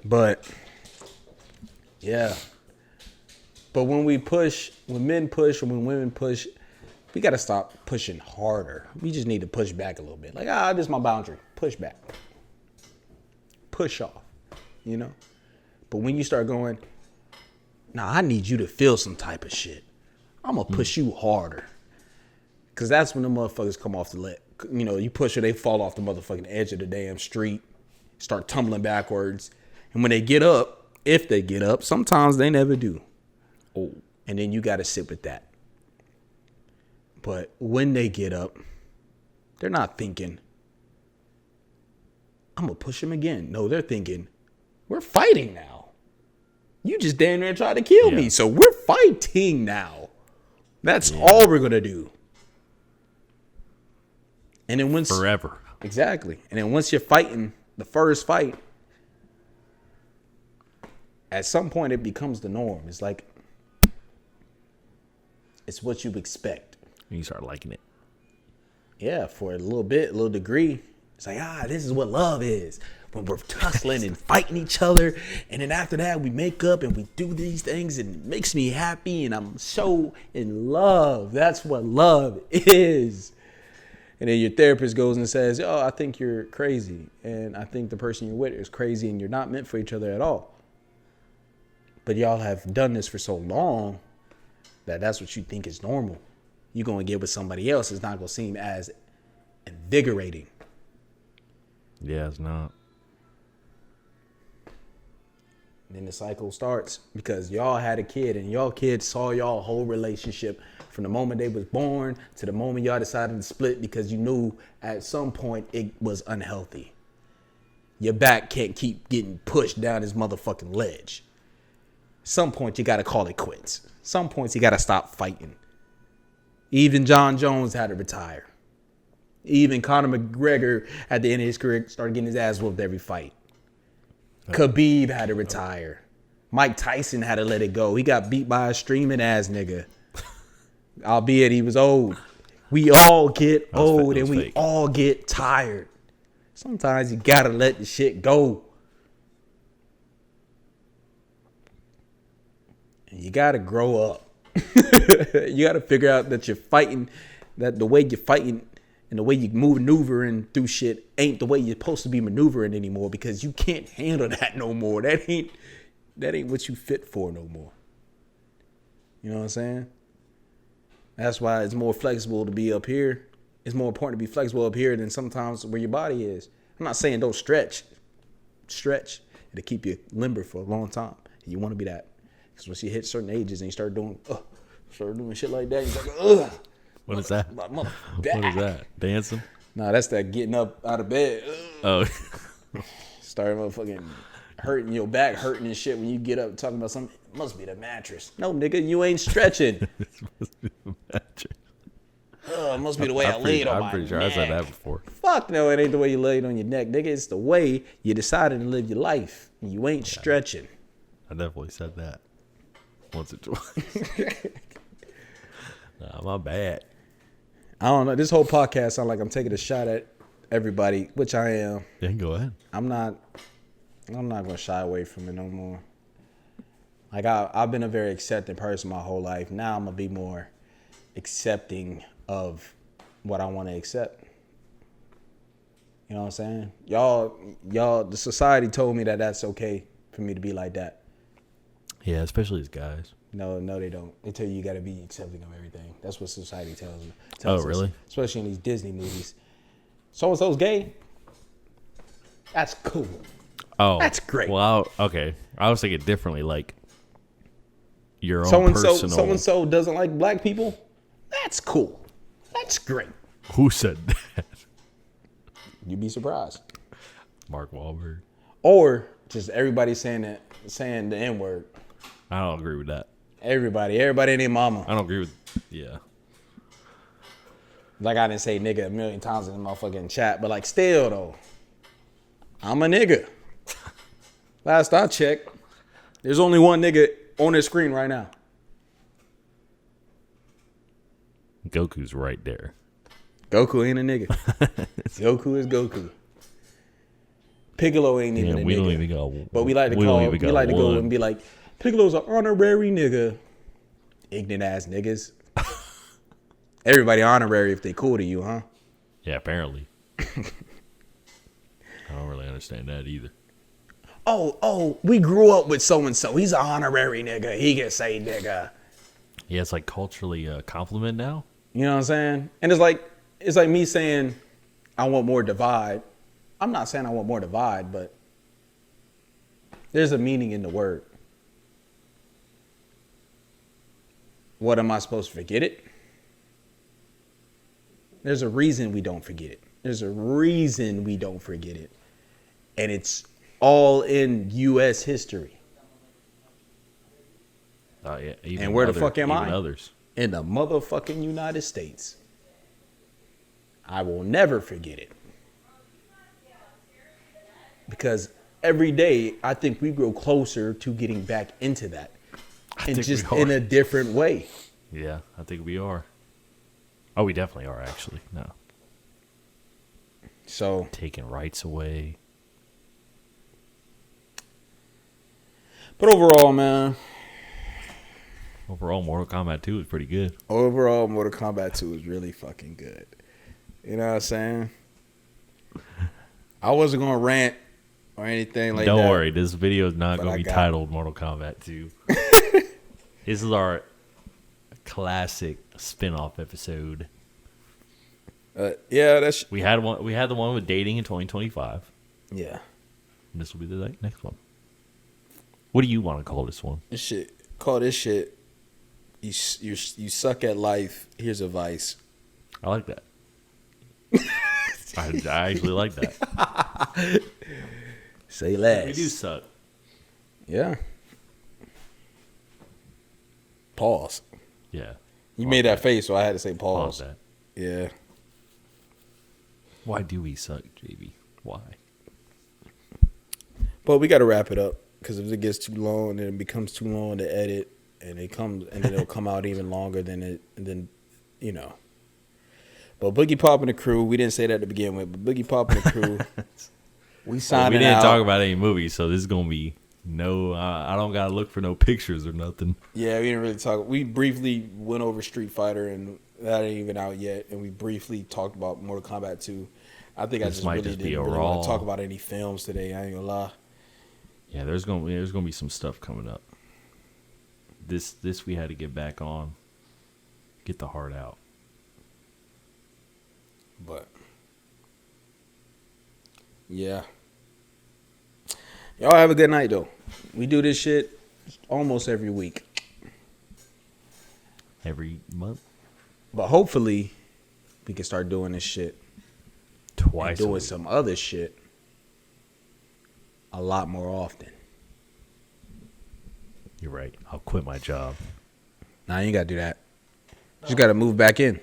But yeah. But when men push or when women push, we gotta stop pushing harder. We just need to push back a little bit. Like, this is my boundary. Push back. Push off. But when you start going, I need you to feel some type of shit. I'm gonna push you harder. Cause that's when the motherfuckers come off the leg. You push her, they fall off the motherfucking edge of the damn street, start tumbling backwards. And when they get up, if they get up, sometimes they never do. Oh, and then you gotta sit with that. But when they get up, they're not thinking, I'm gonna push him again. No, they're thinking, we're fighting now. You just damn near tried to kill me, so we're fighting now. That's all we're gonna do. And then once Forever. Exactly. And then once you're fighting the first fight, at some point it becomes the norm. It's like, it's what you expect. And you start liking it. Yeah, for a little bit, a little degree. It's like, this is what love is. When we're tussling and fighting each other. And then after that, we make up and we do these things and it makes me happy and I'm so in love. That's what love is. And then your therapist goes and says, I think you're crazy. And I think the person you're with is crazy and you're not meant for each other at all. But y'all have done this for so long that that's what you think is normal. You're going to get with somebody else. It's not going to seem as invigorating. Yeah, it's not. And then the cycle starts because y'all had a kid and y'all kid saw y'all whole relationship from the moment they was born to the moment y'all decided to split because you knew at some point it was unhealthy. Your back can't keep getting pushed down this motherfucking ledge. Some point you gotta call it quits. Some points you gotta stop fighting. Even John Jones had to retire. Even Conor McGregor at the end of his career started getting his ass whooped every fight. Khabib had to retire. Mike Tyson had to let it go. He got beat by a streaming ass nigga. Albeit he was old. We all get old and we all get tired. Sometimes you gotta let the shit go. And you gotta grow up. You gotta figure out that you're fighting, that the way you're fighting and the way you maneuvering through shit ain't the way you're supposed to be maneuvering anymore, because you can't handle that no more. That ain't what you fit for no more. You know what I'm saying? That's why it's more flexible to be up here. It's more important to be flexible up here than sometimes where your body is. I'm not saying don't stretch. Stretch. It'll keep you limber for a long time. You want to be that. Because once you hit certain ages and you start doing shit like that, you're like, ugh. What is that? What is that? Dancing? Nah, that's that getting up out of bed. Oh. Start motherfucking hurting your back, hurting and shit when you get up talking about something. It must be the mattress. No, nigga, you ain't stretching. It must be the mattress. It must be the way I laid on my neck. I'm pretty sure I said that before. Fuck no, it ain't the way you laid on your neck, nigga. It's the way you decided to live your life. And you ain't stretching. I definitely said that once or twice. Nah, my bad. I don't know. This whole podcast sounds like I'm taking a shot at everybody, which I am. Yeah, go ahead. I'm not gonna shy away from it no more. Like I've been a very accepting person my whole life. Now I'm gonna be more accepting of what I want to accept. You know what I'm saying? Y'all, the society told me that that's okay for me to be like that. Yeah, especially as guys. No, they don't. They tell you got to be accepting of everything. That's what society tells you. Oh, really? Us, especially in these Disney movies. So-and-so's gay. That's cool. Oh. That's great. Well, okay. I was thinking differently, like your own personal... So-and-so doesn't like black people. That's cool. That's great. Who said that? You'd be surprised. Mark Wahlberg. Or just everybody saying the N-word. I don't agree with that. Everybody and their mama. I don't agree with... Yeah. Like I didn't say nigga a million times in the motherfucking chat, but like still though, I'm a nigga. Last I checked, there's only one nigga on this screen right now. Goku's right there. Goku ain't a nigga. Goku is Goku. Piccolo ain't even a we nigga. don't even go. But we like to go and be like, Piccolo's an honorary nigga. Ignorant ass niggas. Everybody honorary if they cool to you, huh? Yeah, apparently. I don't really understand that either. Oh, we grew up with so-and-so. He's an honorary nigga. He can say nigga. Yeah, it's like culturally a compliment now. You know what I'm saying? And it's like me saying I want more divide. I'm not saying I want more divide, but there's a meaning in the word. What am I supposed to forget it? There's a reason we don't forget it. There's a reason we don't forget it. And it's all in U.S. history. Yeah, and where the fuck am I? Others. In the motherfucking United States. I will never forget it. Because every day, I think we grow closer to getting back into that. And just in a different way. Yeah, I think we are. Oh, we definitely are, actually. No. So. Taking rights away. But overall, man. Overall, Mortal Kombat 2 is pretty good. Overall, Mortal Kombat 2 is really fucking good. You know what I'm saying? I wasn't going to rant or anything like that. Don't worry. This video is not going to be titled Mortal Kombat 2. This is our classic spin-off episode. Yeah, that's... We had the one with dating in 2025. Yeah. And this will be the next one. What do you want to call this one? Call this shit... You suck at life. Here's advice. I like that. I actually like that. Say less. We do suck. Yeah. Pause. Yeah. You made that face, so I had to say Pause pause. that. Yeah. Why do we suck, JB? Why? But we got to wrap it up because if it gets too long, then it becomes too long to edit, and then it'll come out even longer than it. And then, you know. But Boogie Pop and the crew, we didn't say that to begin with, but Boogie Pop and the crew, we signed we it didn't out. talk about any movies, so this is gonna be no. I don't gotta look for no pictures or nothing. Yeah, we didn't really talk. We briefly went over Street Fighter, and that ain't even out yet. And we briefly talked about Mortal Kombat 2. I think I This just might really just be didn't a really want raw- to talk about any films today. I ain't gonna lie. Yeah, there's gonna be some stuff coming up. This we had to get back on. Get the heart out. But yeah, y'all have a good night though. We do this shit almost every week, Every month, but hopefully we can start doing this shit and twice. a doing week. some other shit a lot more often. You're right. I'll quit my job. Nah, you ain't gotta do that. You just gotta move back in.